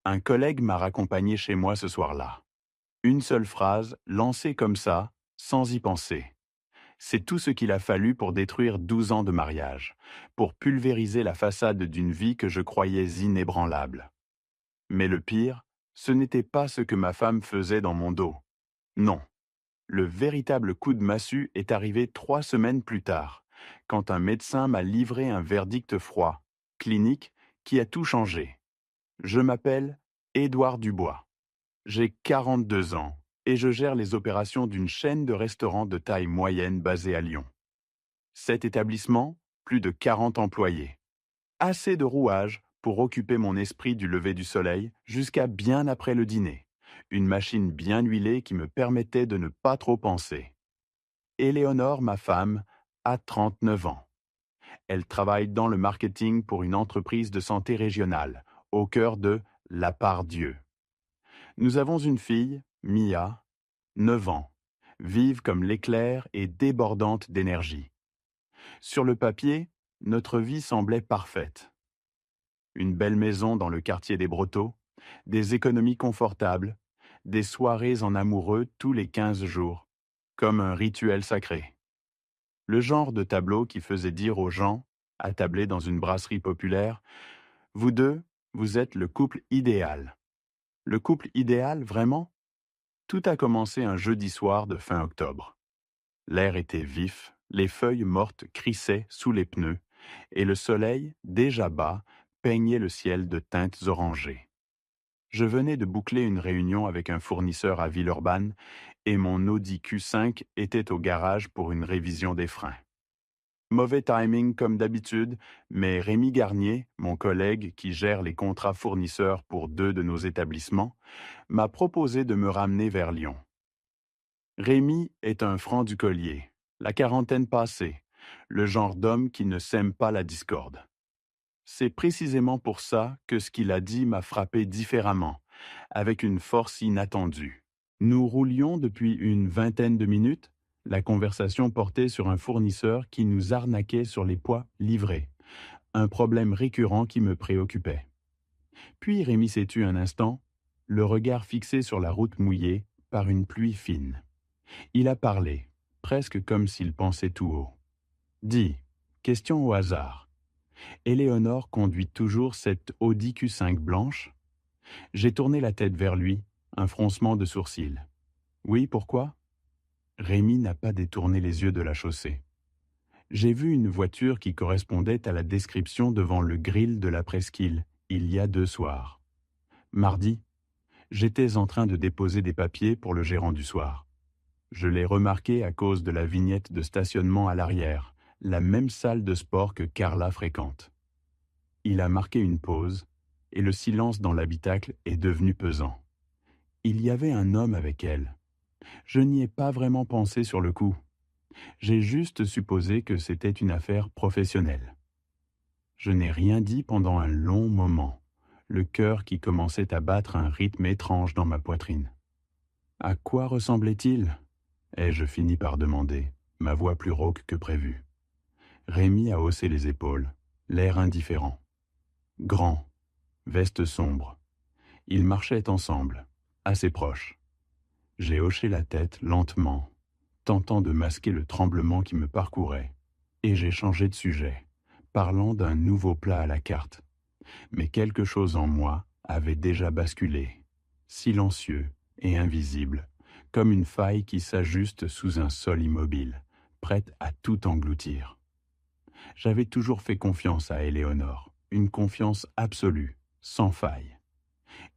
Un collègue m'a raccompagné chez moi ce soir-là. Une seule phrase, lancée comme ça, sans y penser. C'est tout ce qu'il a fallu pour détruire 12 ans de mariage, pour pulvériser la façade d'une vie que je croyais inébranlable. Mais le pire, ce n'était pas ce que ma femme faisait dans mon dos. Non. Le véritable coup de massue est arrivé 3 semaines plus tard, quand un médecin m'a livré un verdict froid, clinique, qui a tout changé. Je m'appelle Édouard Dubois. J'ai 42 ans et je gère les opérations d'une chaîne de restaurants de taille moyenne basée à Lyon. Cet établissement, plus de 40 employés. Assez de rouages pour occuper mon esprit du lever du soleil jusqu'à bien après le dîner. Une machine bien huilée qui me permettait de ne pas trop penser. Éléonore, ma femme, a 39 ans. Elle travaille dans le marketing pour une entreprise de santé régionale, au cœur de La Part-Dieu. Nous avons une fille, Mia, 9 ans, vive comme l'éclair et débordante d'énergie. Sur le papier, notre vie semblait parfaite. Une belle maison dans le quartier des Brotteaux, des économies confortables, des soirées en amoureux tous les 15 jours, comme un rituel sacré. Le genre de tableau qui faisait dire aux gens, attablés dans une brasserie populaire, vous deux, vous êtes le couple idéal. Le couple idéal, vraiment? Tout a commencé un jeudi soir de fin octobre. L'air était vif, les feuilles mortes crissaient sous les pneus, et le soleil, déjà bas, peignait le ciel de teintes orangées. Je venais de boucler une réunion avec un fournisseur à Villeurbanne, et mon Audi Q5 était au garage pour une révision des freins. Mauvais timing comme d'habitude, mais Rémi Garnier, mon collègue qui gère les contrats fournisseurs pour 2 de nos établissements, m'a proposé de me ramener vers Lyon. Rémi est un franc du collier, la quarantaine passée, le genre d'homme qui ne sème pas la discorde. C'est précisément pour ça que ce qu'il a dit m'a frappé différemment, avec une force inattendue. Nous roulions depuis une vingtaine de minutes. La conversation portait sur un fournisseur qui nous arnaquait sur les poids livrés, un problème récurrent qui me préoccupait. Puis Rémi s'est tu un instant, le regard fixé sur la route mouillée par une pluie fine. Il a parlé, presque comme s'il pensait tout haut. Dis, question au hasard. Éléonore conduit toujours cette Audi Q5 blanche? J'ai tourné la tête vers lui, un froncement de sourcils. Oui, pourquoi? Rémi n'a pas détourné les yeux de la chaussée. J'ai vu une voiture qui correspondait à la description devant le grill de la presqu'île, il y a 2 soirs. Mardi, j'étais en train de déposer des papiers pour le gérant du soir. Je l'ai remarqué à cause de la vignette de stationnement à l'arrière, la même salle de sport que Carla fréquente. Il a marqué une pause, et le silence dans l'habitacle est devenu pesant. Il y avait un homme avec elle. Je n'y ai pas vraiment pensé sur le coup. J'ai juste supposé que c'était une affaire professionnelle. Je n'ai rien dit pendant un long moment, le cœur qui commençait à battre un rythme étrange dans ma poitrine. À quoi ressemblait-il? Ai-je fini par demander, ma voix plus rauque que prévu. Rémi a haussé les épaules, l'air indifférent. Grand, veste sombre. Ils marchaient ensemble, assez proches. J'ai hoché la tête lentement, tentant de masquer le tremblement qui me parcourait, et j'ai changé de sujet, parlant d'un nouveau plat à la carte. Mais quelque chose en moi avait déjà basculé, silencieux et invisible, comme une faille qui s'ajuste sous un sol immobile, prête à tout engloutir. J'avais toujours fait confiance à Éléonore, une confiance absolue, sans faille.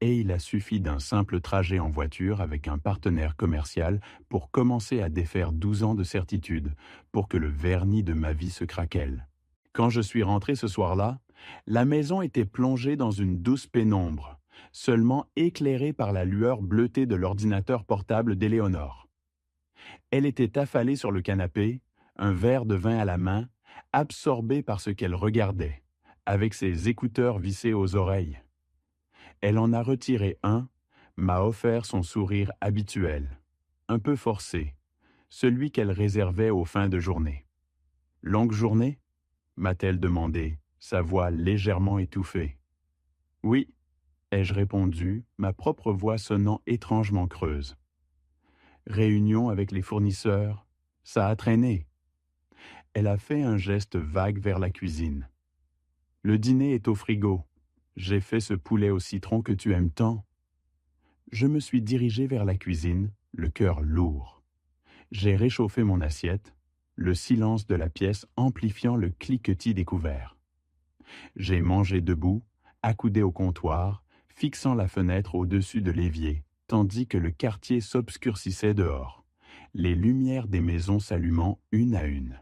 Et il a suffi d'un simple trajet en voiture avec un partenaire commercial pour commencer à défaire 12 ans de certitude, pour que le vernis de ma vie se craquelle. Quand je suis rentré ce soir-là, la maison était plongée dans une douce pénombre, seulement éclairée par la lueur bleutée de l'ordinateur portable d'Éléonore. Elle était affalée sur le canapé, un verre de vin à la main, absorbée par ce qu'elle regardait, avec ses écouteurs vissés aux oreilles. Elle en a retiré un, m'a offert son sourire habituel, un peu forcé, celui qu'elle réservait aux fins de journée. Longue journée? M'a-t-elle demandé, sa voix légèrement étouffée. Oui, ai-je répondu, ma propre voix sonnant étrangement creuse. Réunion avec les fournisseurs, ça a traîné. Elle a fait un geste vague vers la cuisine. Le dîner est au frigo. J'ai fait ce poulet au citron que tu aimes tant. Je me suis dirigé vers la cuisine, le cœur lourd. J'ai réchauffé mon assiette, le silence de la pièce amplifiant le cliquetis des couverts. J'ai mangé debout, accoudé au comptoir, fixant la fenêtre au-dessus de l'évier, tandis que le quartier s'obscurcissait dehors, les lumières des maisons s'allumant une à une.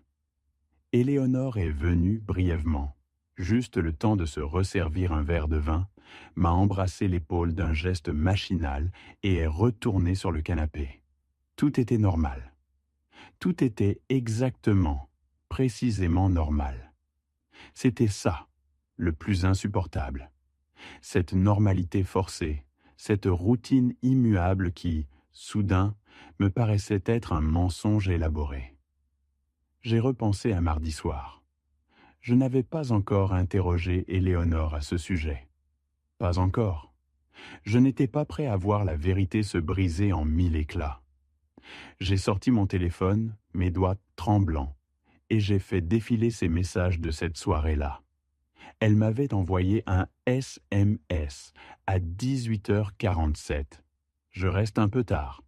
Éléonore est venue brièvement, juste le temps de se resservir un verre de vin, m'a embrassé l'épaule d'un geste machinal et est retournée sur le canapé. Tout était normal. Tout était exactement, précisément normal. C'était ça, le plus insupportable. Cette normalité forcée, cette routine immuable qui, soudain, me paraissait être un mensonge élaboré. J'ai repensé à mardi soir. Je n'avais pas encore interrogé Éléonore à ce sujet. Pas encore. Je n'étais pas prêt à voir la vérité se briser en mille éclats. J'ai sorti mon téléphone, mes doigts tremblants, et j'ai fait défiler ces messages de cette soirée-là. Elle m'avait envoyé un SMS à 18h47. Je reste un peu tard.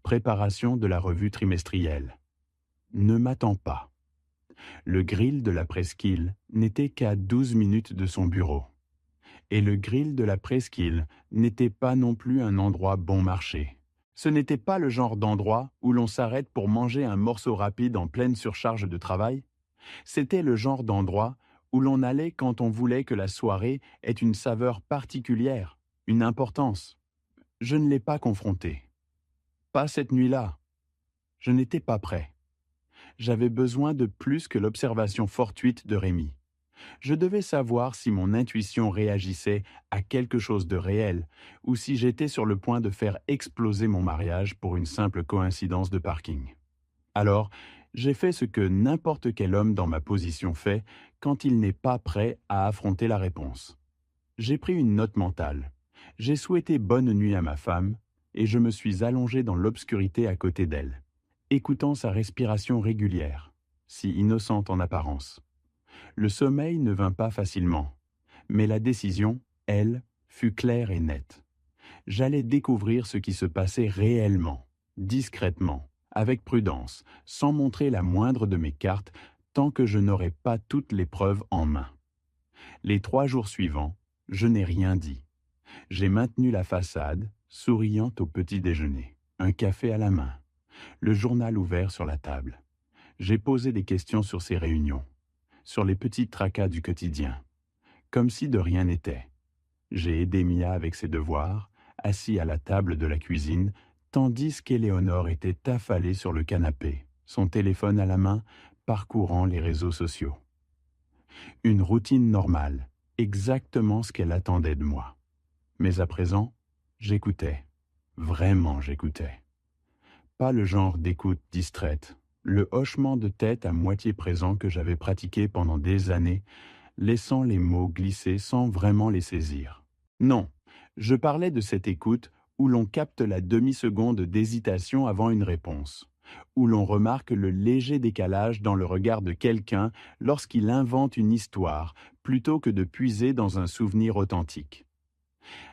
Préparation de la revue trimestrielle. Ne m'attends pas. Le grill de la presqu'île n'était qu'à 12 minutes de son bureau. Et le grill de la presqu'île n'était pas non plus un endroit bon marché. Ce n'était pas le genre d'endroit où l'on s'arrête pour manger un morceau rapide en pleine surcharge de travail. C'était le genre d'endroit où l'on allait quand on voulait que la soirée ait une saveur particulière, une importance. Je ne l'ai pas confronté. Pas cette nuit-là. Je n'étais pas prêt. J'avais besoin de plus que l'observation fortuite de Rémi. Je devais savoir si mon intuition réagissait à quelque chose de réel ou si j'étais sur le point de faire exploser mon mariage pour une simple coïncidence de parking. Alors, j'ai fait ce que n'importe quel homme dans ma position fait quand il n'est pas prêt à affronter la réponse. J'ai pris une note mentale. J'ai souhaité bonne nuit à ma femme et je me suis allongé dans l'obscurité à côté d'elle, écoutant sa respiration régulière, si innocente en apparence. Le sommeil ne vint pas facilement, mais la décision, elle, fut claire et nette. J'allais découvrir ce qui se passait réellement, discrètement, avec prudence, sans montrer la moindre de mes cartes, tant que je n'aurais pas toutes les preuves en main. Les 3 jours suivants, je n'ai rien dit. J'ai maintenu la façade, souriant au petit déjeuner, un café à la main, le journal ouvert sur la table. J'ai posé des questions sur ces réunions, sur les petits tracas du quotidien, comme si de rien n'était. J'ai aidé Mia avec ses devoirs, assis à la table de la cuisine, tandis qu'Éléonore était affalée sur le canapé, son téléphone à la main, parcourant les réseaux sociaux. Une routine normale, exactement ce qu'elle attendait de moi. Mais à présent, j'écoutais. Vraiment j'écoutais. Pas le genre d'écoute distraite, le hochement de tête à moitié présent que j'avais pratiqué pendant des années, laissant les mots glisser sans vraiment les saisir. Non, je parlais de cette écoute où l'on capte la demi-seconde d'hésitation avant une réponse, où l'on remarque le léger décalage dans le regard de quelqu'un lorsqu'il invente une histoire plutôt que de puiser dans un souvenir authentique.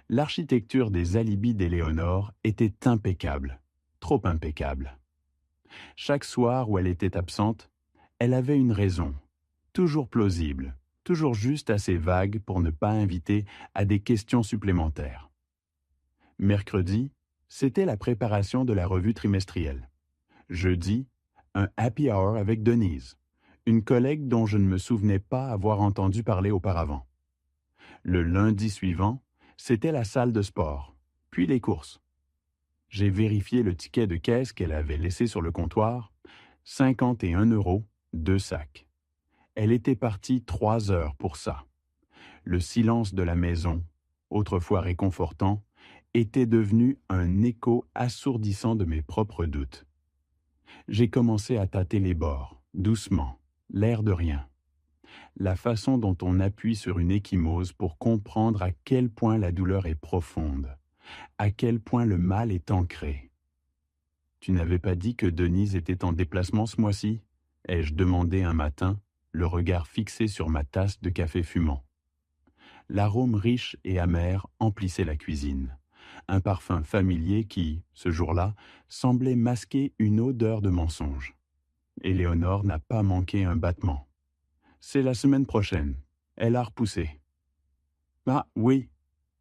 L'architecture des alibis d'Éléonore était impeccable, trop impeccable. Chaque soir où elle était absente, elle avait une raison, toujours plausible, toujours juste assez vague pour ne pas inviter à des questions supplémentaires. Mercredi, c'était la préparation de la revue trimestrielle. Jeudi, un happy hour avec Denise, une collègue dont je ne me souvenais pas avoir entendu parler auparavant. Le lundi suivant, c'était la salle de sport, puis les courses. J'ai vérifié le ticket de caisse qu'elle avait laissé sur le comptoir, 51 €, 2 sacs. Elle était partie 3 heures pour ça. Le silence de la maison, autrefois réconfortant, était devenu un écho assourdissant de mes propres doutes. J'ai commencé à tâter les bords, doucement, l'air de rien. la façon dont on appuie sur une ecchymose pour comprendre à quel point la douleur est profonde, à quel point le mal est ancré. Tu n'avais pas dit que Denise était en déplacement ce mois-ci? Ai-je demandé un matin, le regard fixé sur ma tasse de café fumant. L'arôme riche et amer emplissait la cuisine. Un parfum familier qui, ce jour-là, semblait masquer une odeur de mensonge. Éléonore n'a pas manqué un battement. C'est la semaine prochaine. Elle a repoussé. Ah oui,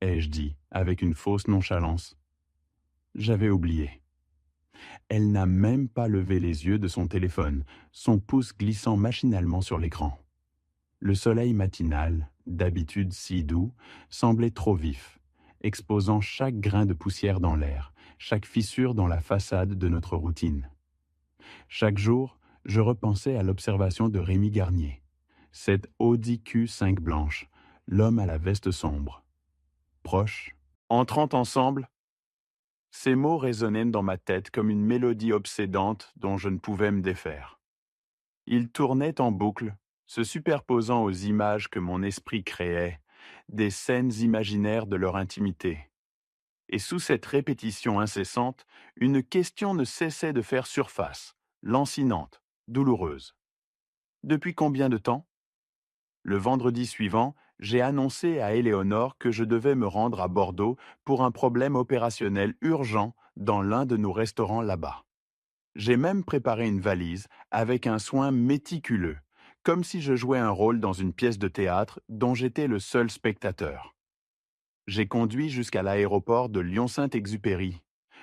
ai-je dit, avec une fausse nonchalance. J'avais oublié. Elle n'a même pas levé les yeux de son téléphone, son pouce glissant machinalement sur l'écran. Le soleil matinal, d'habitude si doux, semblait trop vif, exposant chaque grain de poussière dans l'air, chaque fissure dans la façade de notre routine. Chaque jour, je repensais à l'observation de Rémi Garnier, cette Audi Q5 blanche, l'homme à la veste sombre. Proche, entrant ensemble, ces mots résonnaient dans ma tête comme une mélodie obsédante dont je ne pouvais me défaire. Ils tournaient en boucle, se superposant aux images que mon esprit créait, des scènes imaginaires de leur intimité. Et sous cette répétition incessante, une question ne cessait de faire surface, lancinante, douloureuse. Depuis combien de temps? Le vendredi suivant, j'ai annoncé à Éléonore que je devais me rendre à Bordeaux pour un problème opérationnel urgent dans l'un de nos restaurants là-bas. J'ai même préparé une valise avec un soin méticuleux, comme si je jouais un rôle dans une pièce de théâtre dont j'étais le seul spectateur. J'ai conduit jusqu'à l'aéroport de Lyon-Saint-Exupéry,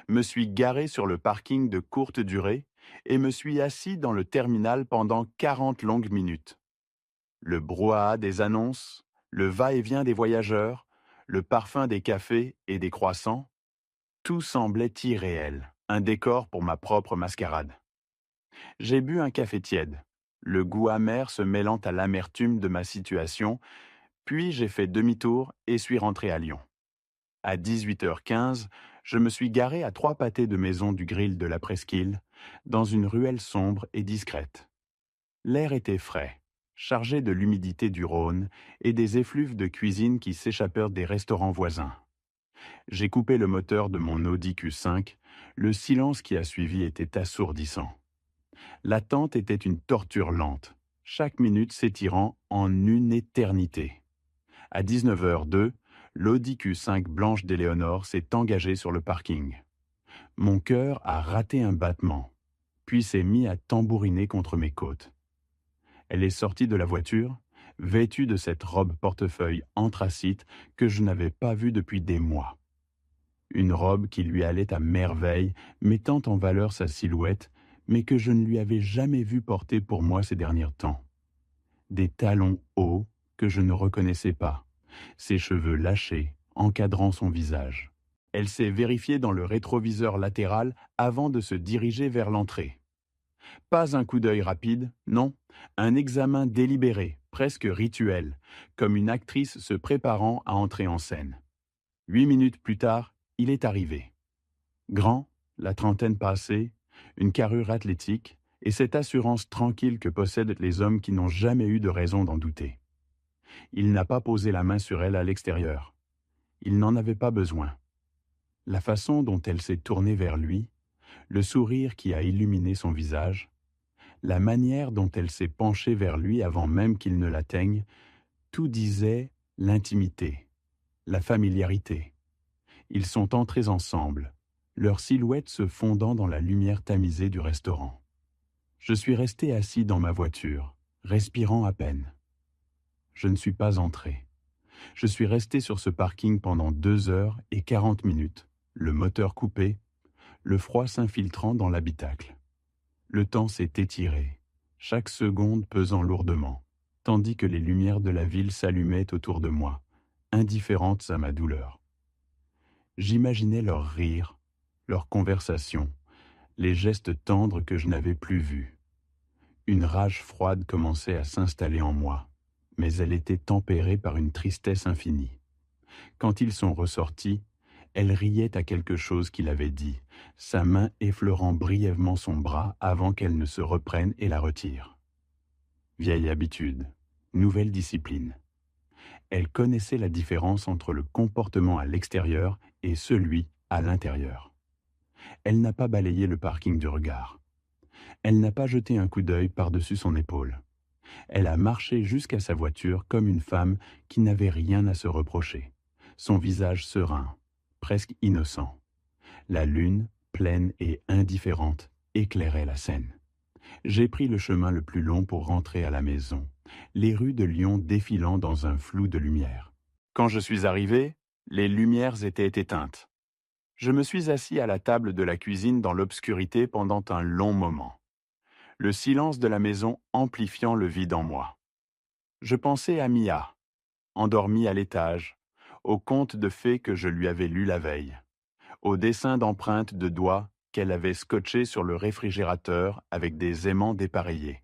me suis garé sur le parking de courte durée et me suis assis dans le terminal pendant 40 longues minutes. Le brouhaha des annonces, le va-et-vient des voyageurs, le parfum des cafés et des croissants, tout semblait irréel, un décor pour ma propre mascarade. J'ai bu un café tiède, le goût amer se mêlant à l'amertume de ma situation, puis j'ai fait demi-tour et suis rentré à Lyon. À 18h15, je me suis garé à 3 pâtés de maison du grill de la Presqu'île, dans une ruelle sombre et discrète. L'air était frais, chargé de l'humidité du Rhône et des effluves de cuisine qui s'échappèrent des restaurants voisins. J'ai coupé le moteur de mon Audi Q5, le silence qui a suivi était assourdissant. L'attente était une torture lente, chaque minute s'étirant en une éternité. À 19h02, l'Audi Q5 blanche d'Éléonore s'est engagée sur le parking. Mon cœur a raté un battement, puis s'est mis à tambouriner contre mes côtes. Elle est sortie de la voiture, vêtue de cette robe portefeuille anthracite que je n'avais pas vue depuis des mois. Une robe qui lui allait à merveille, mettant en valeur sa silhouette, mais que je ne lui avais jamais vu porter pour moi ces derniers temps. Des talons hauts que je ne reconnaissais pas, ses cheveux lâchés, encadrant son visage. Elle s'est vérifiée dans le rétroviseur latéral avant de se diriger vers l'entrée. Pas un coup d'œil rapide, non, un examen délibéré, presque rituel, comme une actrice se préparant à entrer en scène. 8 minutes plus tard, il est arrivé. Grand, la trentaine passée, une carrure athlétique et cette assurance tranquille que possèdent les hommes qui n'ont jamais eu de raison d'en douter. Il n'a pas posé la main sur elle à l'extérieur. Il n'en avait pas besoin. La façon dont elle s'est tournée vers lui, le sourire qui a illuminé son visage, la manière dont elle s'est penchée vers lui avant même qu'il ne l'atteigne, tout disait l'intimité, la familiarité. Ils sont entrés ensemble, leurs silhouettes se fondant dans la lumière tamisée du restaurant. Je suis resté assis dans ma voiture, respirant à peine. Je ne suis pas entré. Je suis resté sur ce parking pendant 2h40, le moteur coupé, le froid s'infiltrant dans l'habitacle. Le temps s'est étiré, chaque seconde pesant lourdement, tandis que les lumières de la ville s'allumaient autour de moi, indifférentes à ma douleur. J'imaginais leurs rires, leurs conversations, les gestes tendres que je n'avais plus vus. Une rage froide commençait à s'installer en moi, mais elle était tempérée par une tristesse infinie. Quand ils sont ressortis, elle riait à quelque chose qu'il avait dit, sa main effleurant brièvement son bras avant qu'elle ne se reprenne et la retire. Vieille habitude, nouvelle discipline. Elle connaissait la différence entre le comportement à l'extérieur et celui à l'intérieur. Elle n'a pas balayé le parking du regard. Elle n'a pas jeté un coup d'œil par-dessus son épaule. Elle a marché jusqu'à sa voiture comme une femme qui n'avait rien à se reprocher, son visage serein, presque innocent. La lune, pleine et indifférente, éclairait la scène. J'ai pris le chemin le plus long pour rentrer à la maison, les rues de Lyon défilant dans un flou de lumière. Quand je suis arrivé, les lumières étaient éteintes. Je me suis assis à la table de la cuisine dans l'obscurité pendant un long moment, le silence de la maison amplifiant le vide en moi. Je pensais à Mia, endormie à l'étage, aux contes de fées que je lui avais lus la veille, aux dessins d'empreintes de doigts qu'elle avait scotchés sur le réfrigérateur avec des aimants dépareillés.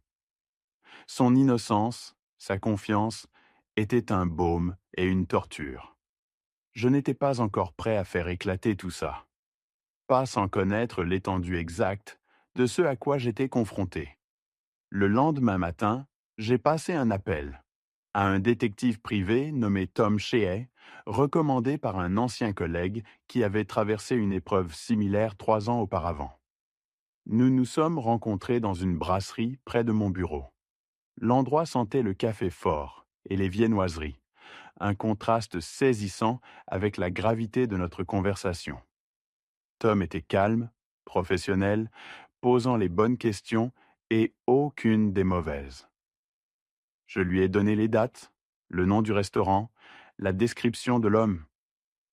Son innocence, sa confiance, étaient un baume et une torture. Je n'étais pas encore prêt à faire éclater tout ça, pas sans connaître l'étendue exacte de ce à quoi j'étais confronté. Le lendemain matin, j'ai passé un appel à un détective privé nommé Tom Sheehy, recommandé par un ancien collègue qui avait traversé une épreuve similaire 3 ans auparavant. Nous nous sommes rencontrés dans une brasserie près de mon bureau. L'endroit sentait le café fort et les viennoiseries, un contraste saisissant avec la gravité de notre conversation. Tom était calme, professionnel, posant les bonnes questions et aucune des mauvaises. Je lui ai donné les dates, le nom du restaurant, la description de l'homme.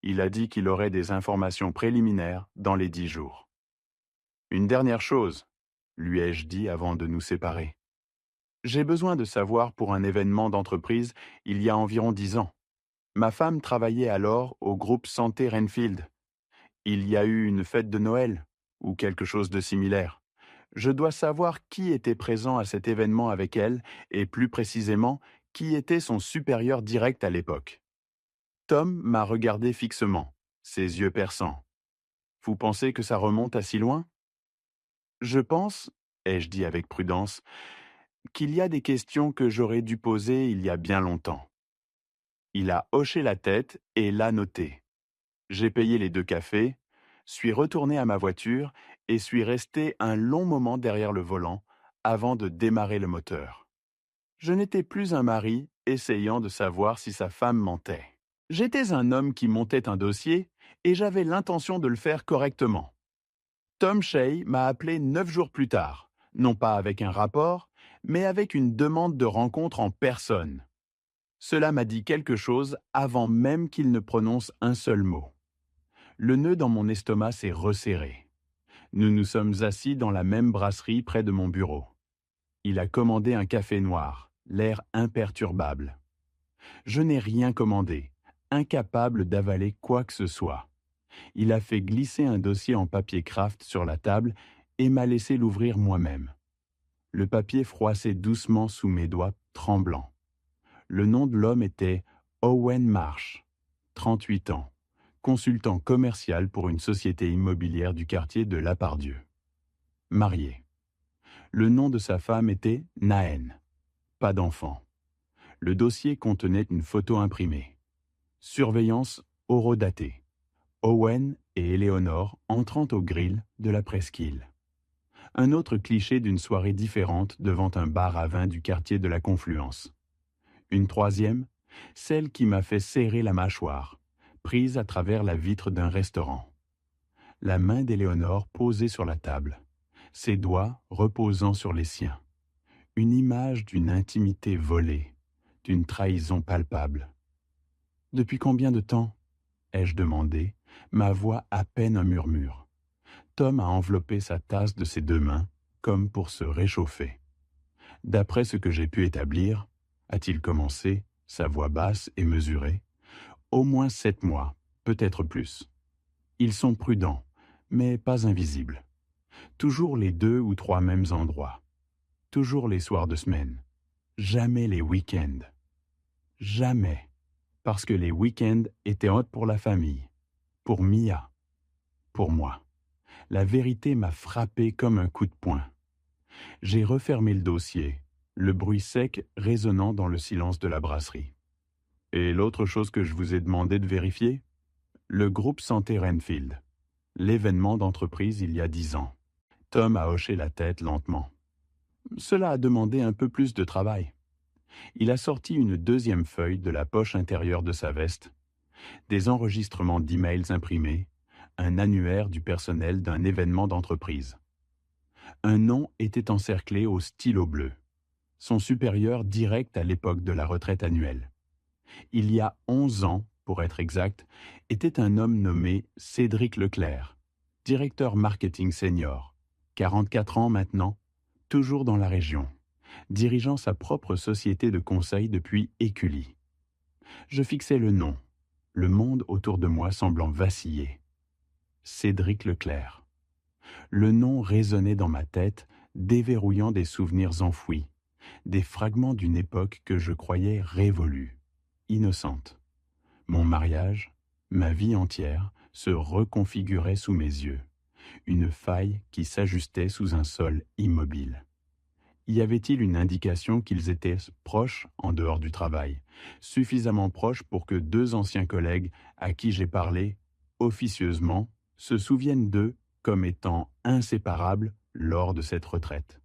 Il a dit qu'il aurait des informations préliminaires dans les 10 jours. Une dernière chose, lui ai-je dit avant de nous séparer. J'ai besoin de savoir pour un événement d'entreprise il y a environ 10 ans. Ma femme travaillait alors au groupe Santé Renfield. Il y a eu une fête de Noël, ou quelque chose de similaire. Je dois savoir qui était présent à cet événement avec elle, et plus précisément, qui était son supérieur direct à l'époque. Tom m'a regardé fixement, ses yeux perçants. Vous pensez que ça remonte à si loin? Je pense, ai-je dit avec prudence, qu'il y a des questions que j'aurais dû poser il y a bien longtemps. Il a hoché la tête et l'a noté. J'ai payé les 2 cafés, suis retourné à ma voiture et suis resté un long moment derrière le volant avant de démarrer le moteur. Je n'étais plus un mari essayant de savoir si sa femme mentait. J'étais un homme qui montait un dossier et j'avais l'intention de le faire correctement. Tom Sheehy m'a appelé 9 jours plus tard, non pas avec un rapport, mais avec une demande de rencontre en personne. Cela m'a dit quelque chose avant même qu'il ne prononce un seul mot. Le nœud dans mon estomac s'est resserré. Nous nous sommes assis dans la même brasserie près de mon bureau. Il a commandé un café noir, l'air imperturbable. Je n'ai rien commandé, incapable d'avaler quoi que ce soit. Il a fait glisser un dossier en papier craft sur la table et m'a laissé l'ouvrir moi-même. Le papier froissait doucement sous mes doigts tremblants. Le nom de l'homme était Owen Marsh, 38 ans, consultant commercial pour une société immobilière du quartier de Lapardieu. Marié. Le nom de sa femme était Nahen. Pas d'enfant. Le dossier contenait une photo imprimée. Surveillance horodatée. Owen et Éléonore entrant au grill de la presqu'île. Un autre cliché d'une soirée différente devant un bar à vin du quartier de la Confluence. Une troisième, celle qui m'a fait serrer la mâchoire, prise à travers la vitre d'un restaurant. La main d'Éléonore posée sur la table, ses doigts reposant sur les siens. Une image d'une intimité volée, d'une trahison palpable. « Depuis combien de temps ?» ai-je demandé, ma voix à peine un murmure. Tom a enveloppé sa tasse de ses 2 mains, comme pour se réchauffer. D'après ce que j'ai pu établir, a-t-il commencé, sa voix basse et mesurée, au moins 7 mois, peut-être plus. Ils sont prudents, mais pas invisibles. Toujours les 2 ou 3 mêmes endroits. Toujours les soirs de semaine. Jamais les week-ends. Jamais. Parce que les week-ends étaient hot pour la famille. Pour Mia. Pour moi. La vérité m'a frappé comme un coup de poing. J'ai refermé le dossier, le bruit sec résonnant dans le silence de la brasserie. Et l'autre chose que je vous ai demandé de vérifier? Le groupe Santé Renfield, l'événement d'entreprise il y a 10 ans. Tom a hoché la tête lentement. Cela a demandé un peu plus de travail. Il a sorti une deuxième feuille de la poche intérieure de sa veste, des enregistrements d'emails imprimés, un annuaire du personnel d'un événement d'entreprise. Un nom était encerclé au stylo bleu, son supérieur direct à l'époque de la retraite annuelle. Il y a 11 ans, pour être exact, était un homme nommé Cédric Leclerc, directeur marketing senior, 44 ans maintenant, toujours dans la région, dirigeant sa propre société de conseil depuis Écully. Je fixais le nom, le monde autour de moi semblant vaciller. Cédric Leclerc. Le nom résonnait dans ma tête, déverrouillant des souvenirs enfouis, des fragments d'une époque que je croyais révolue, innocente. Mon mariage, ma vie entière, se reconfigurait sous mes yeux, une faille qui s'ajustait sous un sol immobile. Y avait-il une indication qu'ils étaient proches en dehors du travail, suffisamment proches pour que deux anciens collègues à qui j'ai parlé, officieusement, se souviennent d'eux comme étant inséparables lors de cette retraite?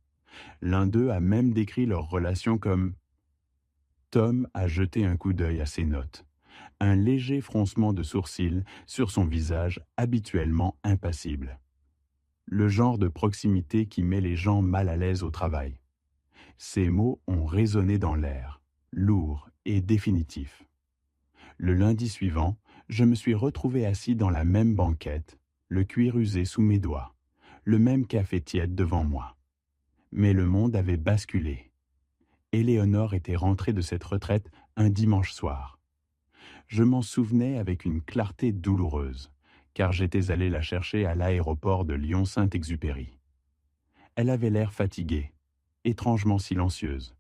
L'un d'eux a même décrit leur relation comme Tom a jeté un coup d'œil à ses notes, un léger froncement de sourcils sur son visage habituellement impassible. Le genre de proximité qui met les gens mal à l'aise au travail. Ces mots ont résonné dans l'air, lourds et définitifs. Le lundi suivant, je me suis retrouvé assis dans la même banquette, le cuir usé sous mes doigts, le même café tiède devant moi. Mais le monde avait basculé. Éléonore était rentrée de cette retraite un dimanche soir. Je m'en souvenais avec une clarté douloureuse, car j'étais allé la chercher à l'aéroport de Lyon-Saint-Exupéry. Elle avait l'air fatiguée, étrangement silencieuse,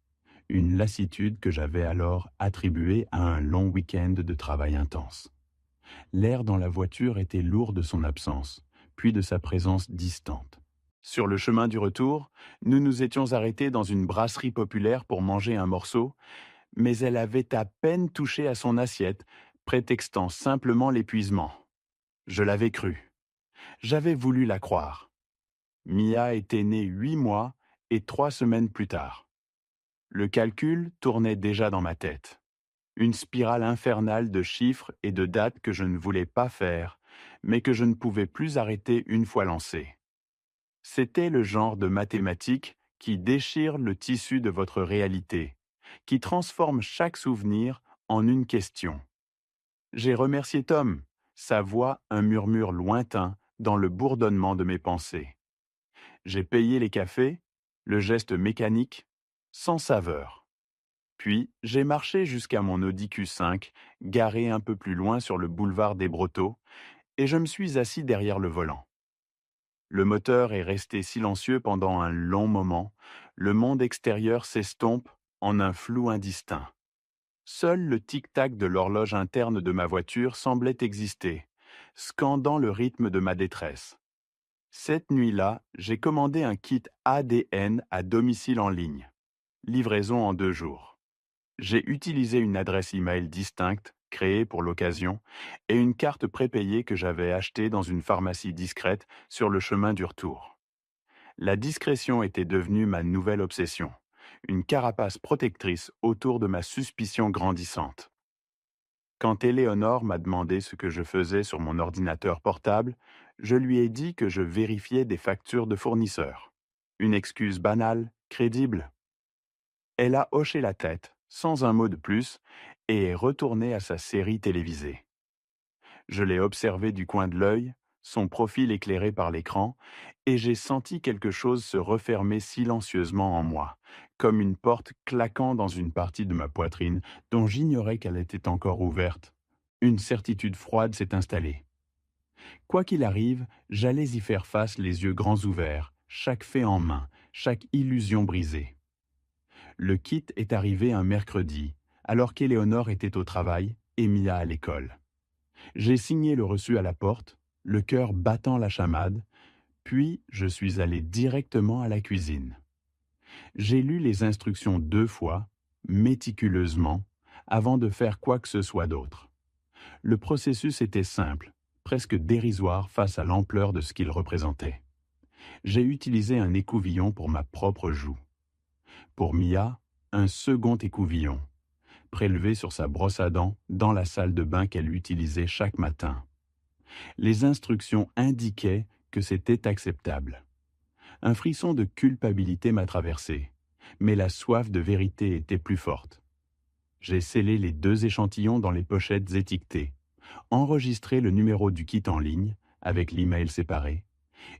une lassitude que j'avais alors attribuée à un long week-end de travail intense. L'air dans la voiture était lourd de son absence, puis de sa présence distante. Sur le chemin du retour, nous nous étions arrêtés dans une brasserie populaire pour manger un morceau, mais elle avait à peine touché à son assiette, prétextant simplement l'épuisement. Je l'avais cru. J'avais voulu la croire. Mia était née 8 mois et 3 semaines plus tard. Le calcul tournait déjà dans ma tête. Une spirale infernale de chiffres et de dates que je ne voulais pas faire, mais que je ne pouvais plus arrêter une fois lancée. C'était le genre de mathématiques qui déchire le tissu de votre réalité, qui transforme chaque souvenir en une question. J'ai remercié Tom, sa voix un murmure lointain dans le bourdonnement de mes pensées. J'ai payé les cafés, le geste mécanique, sans saveur. Puis, j'ai marché jusqu'à mon Audi Q5, garé un peu plus loin sur le boulevard des Brotteaux, et je me suis assis derrière le volant. Le moteur est resté silencieux pendant un long moment, le monde extérieur s'estompe en un flou indistinct. Seul le tic-tac de l'horloge interne de ma voiture semblait exister, scandant le rythme de ma détresse. Cette nuit-là, j'ai commandé un kit ADN à domicile en ligne. Livraison en 2 jours. J'ai utilisé une adresse email distincte, créée pour l'occasion, et une carte prépayée que j'avais achetée dans une pharmacie discrète sur le chemin du retour. La discrétion était devenue ma nouvelle obsession, une carapace protectrice autour de ma suspicion grandissante. Quand Éléonore m'a demandé ce que je faisais sur mon ordinateur portable, je lui ai dit que je vérifiais des factures de fournisseurs. Une excuse banale, crédible. Elle a hoché la tête, sans un mot de plus, et est retournée à sa série télévisée. Je l'ai observé du coin de l'œil, son profil éclairé par l'écran, et j'ai senti quelque chose se refermer silencieusement en moi, comme une porte claquant dans une partie de ma poitrine dont j'ignorais qu'elle était encore ouverte. Une certitude froide s'est installée. Quoi qu'il arrive, j'allais y faire face les yeux grands ouverts, chaque fait en main, chaque illusion brisée. Le kit est arrivé un mercredi, alors qu'Éléonore était au travail et Mia à l'école. J'ai signé le reçu à la porte, le cœur battant la chamade, puis je suis allé directement à la cuisine. J'ai lu les instructions 2 fois, méticuleusement, avant de faire quoi que ce soit d'autre. Le processus était simple, presque dérisoire face à l'ampleur de ce qu'il représentait. J'ai utilisé un écouvillon pour ma propre joue. Pour Mia, un second écouvillon, prélevé sur sa brosse à dents dans la salle de bain qu'elle utilisait chaque matin. Les instructions indiquaient que c'était acceptable. Un frisson de culpabilité m'a traversé, mais la soif de vérité était plus forte. J'ai scellé les 2 échantillons dans les pochettes étiquetées, enregistré le numéro du kit en ligne, avec l'email séparé,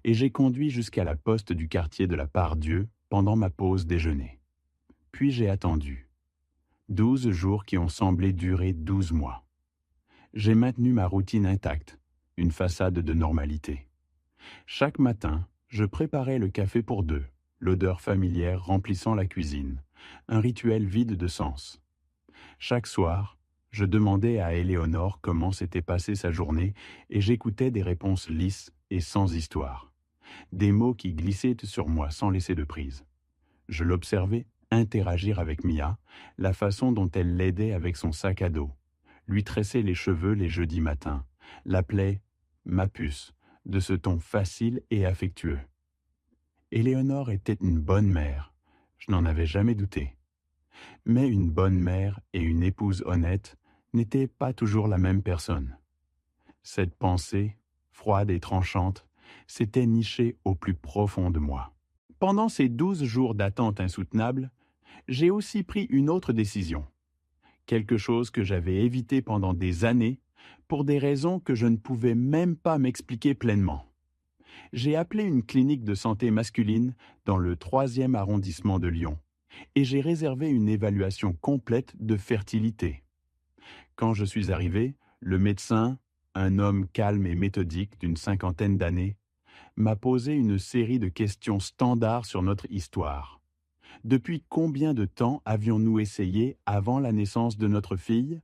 et j'ai conduit jusqu'à la poste du quartier de la Part-Dieu pendant ma pause déjeuner. Puis j'ai attendu. 12 jours qui ont semblé durer 12 mois. J'ai maintenu ma routine intacte, une façade de normalité. Chaque matin, je préparais le café pour 2, l'odeur familière remplissant la cuisine, un rituel vide de sens. Chaque soir, je demandais à Éléonore comment s'était passée sa journée et j'écoutais des réponses lisses et sans histoire. Des mots qui glissaient sur moi sans laisser de prise. Je l'observais interagir avec Mia, la façon dont elle l'aidait avec son sac à dos, lui tressait les cheveux les jeudis matins, l'appelait « ma puce » de ce ton facile et affectueux. Éléonore était une bonne mère, je n'en avais jamais douté. Mais une bonne mère et une épouse honnête n'étaient pas toujours la même personne. Cette pensée, froide et tranchante, s'était nichée au plus profond de moi. Pendant ces 12 jours d'attente insoutenable, j'ai aussi pris une autre décision. Quelque chose que j'avais évité pendant des années pour des raisons que je ne pouvais même pas m'expliquer pleinement. J'ai appelé une clinique de santé masculine dans le 3e arrondissement de Lyon et j'ai réservé une évaluation complète de fertilité. Quand je suis arrivé, le médecin, un homme calme et méthodique d'une 50aine d'années, m'a posé une série de questions standards sur notre histoire. Depuis combien de temps avions-nous essayé avant la naissance de notre fille?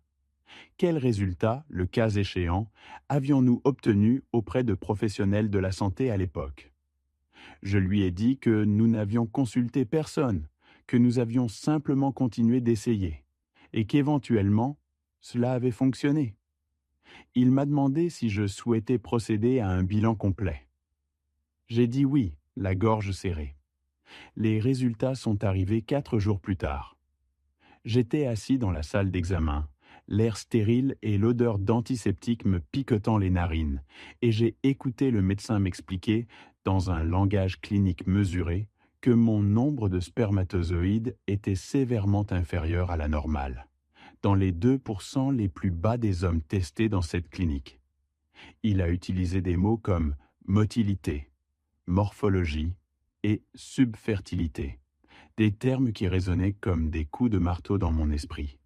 Quels résultats, le cas échéant, avions-nous obtenus auprès de professionnels de la santé à l'époque? Je lui ai dit que nous n'avions consulté personne, que nous avions simplement continué d'essayer, et qu'éventuellement, cela avait fonctionné. Il m'a demandé si je souhaitais procéder à un bilan complet. J'ai dit oui, la gorge serrée. Les résultats sont arrivés 4 jours plus tard. J'étais assis dans la salle d'examen, l'air stérile et l'odeur d'antiseptique me piquetant les narines, et j'ai écouté le médecin m'expliquer, dans un langage clinique mesuré, que mon nombre de spermatozoïdes était sévèrement inférieur à la normale, dans les 2% les plus bas des hommes testés dans cette clinique. Il a utilisé des mots comme motilité, morphologie et subfertilité, des termes qui résonnaient comme des coups de marteau dans mon esprit.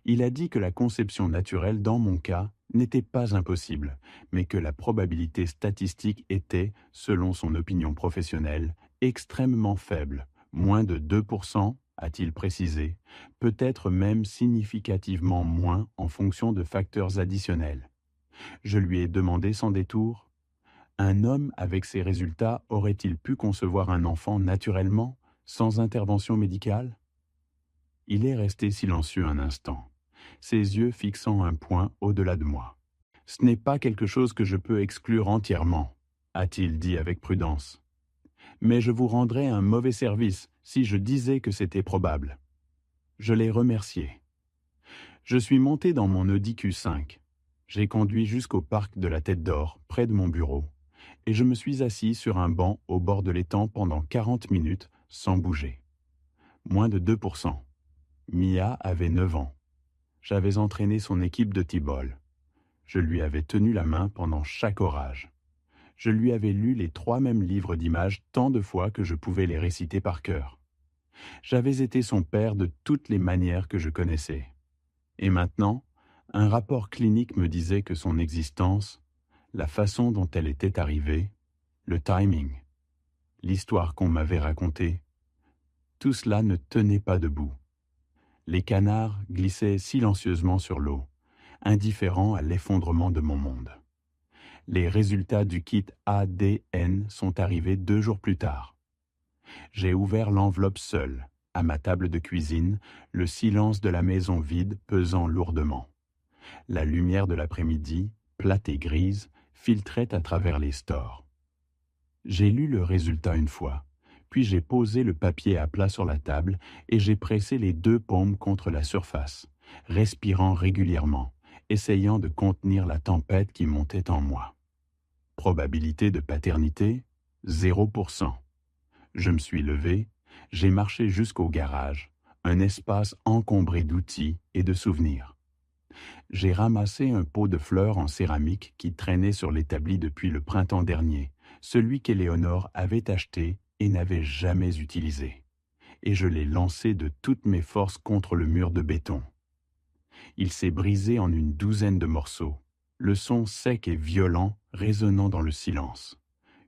Il a dit que la conception naturelle, dans mon cas, n'était pas impossible, mais que la probabilité statistique était, selon son opinion professionnelle, extrêmement faible, moins de 2%, a-t-il précisé, peut-être même significativement moins en fonction de facteurs additionnels. Je lui ai demandé sans détour, un homme avec ces résultats aurait-il pu concevoir un enfant naturellement, sans intervention médicale? Il est resté silencieux un instant, ses yeux fixant un point au-delà de moi. « Ce n'est pas quelque chose que je peux exclure entièrement, » a-t-il dit avec prudence. « Mais je vous rendrais un mauvais service si je disais que c'était probable. » Je l'ai remercié. Je suis monté dans mon Audi Q5. J'ai conduit jusqu'au parc de la Tête d'Or, près de mon bureau, et je me suis assis sur un banc au bord de l'étang pendant 40 minutes sans bouger. Moins de 2%. Mia avait 9 ans. J'avais entraîné son équipe de T-ball. Je lui avais tenu la main pendant chaque orage. Je lui avais lu les 3 mêmes livres d'images tant de fois que je pouvais les réciter par cœur. J'avais été son père de toutes les manières que je connaissais. Et maintenant, un rapport clinique me disait que son existence, la façon dont elle était arrivée, le timing, l'histoire qu'on m'avait racontée, tout cela ne tenait pas debout. Les canards glissaient silencieusement sur l'eau, indifférents à l'effondrement de mon monde. Les résultats du kit ADN sont arrivés 2 jours plus tard. J'ai ouvert l'enveloppe seul, à ma table de cuisine, le silence de la maison vide pesant lourdement. La lumière de l'après-midi, plate et grise, filtrait à travers les stores. J'ai lu le résultat une fois, puis j'ai posé le papier à plat sur la table et j'ai pressé les deux paumes contre la surface, respirant régulièrement, essayant de contenir la tempête qui montait en moi. Probabilité de paternité, 0%. Je me suis levé, j'ai marché jusqu'au garage, un espace encombré d'outils et de souvenirs. J'ai ramassé un pot de fleurs en céramique qui traînait sur l'établi depuis le printemps dernier, celui qu'Éléonore avait acheté et n'avait jamais utilisé. Et je l'ai lancé de toutes mes forces contre le mur de béton. Il s'est brisé en une douzaine de morceaux, le son sec et violent résonnant dans le silence.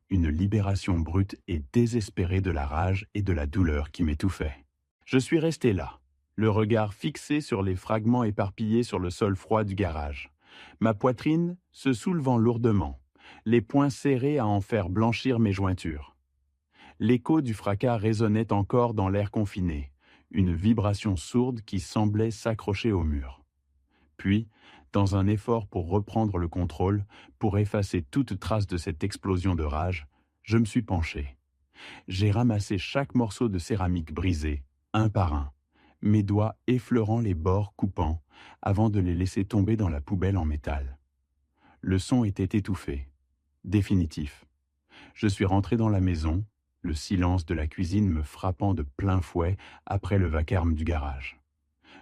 Une libération brute et désespérée de la rage et de la douleur qui m'étouffaient. Je suis resté là, le regard fixé sur les fragments éparpillés sur le sol froid du garage, ma poitrine se soulevant lourdement, les poings serrés à en faire blanchir mes jointures. L'écho du fracas résonnait encore dans l'air confiné, une vibration sourde qui semblait s'accrocher au mur. Puis, dans un effort pour reprendre le contrôle, pour effacer toute trace de cette explosion de rage, je me suis penché. J'ai ramassé chaque morceau de céramique brisé, un par un, mes doigts effleurant les bords coupants, avant de les laisser tomber dans la poubelle en métal. Le son était étouffé, définitif. Je suis rentré dans la maison, le silence de la cuisine me frappant de plein fouet après le vacarme du garage.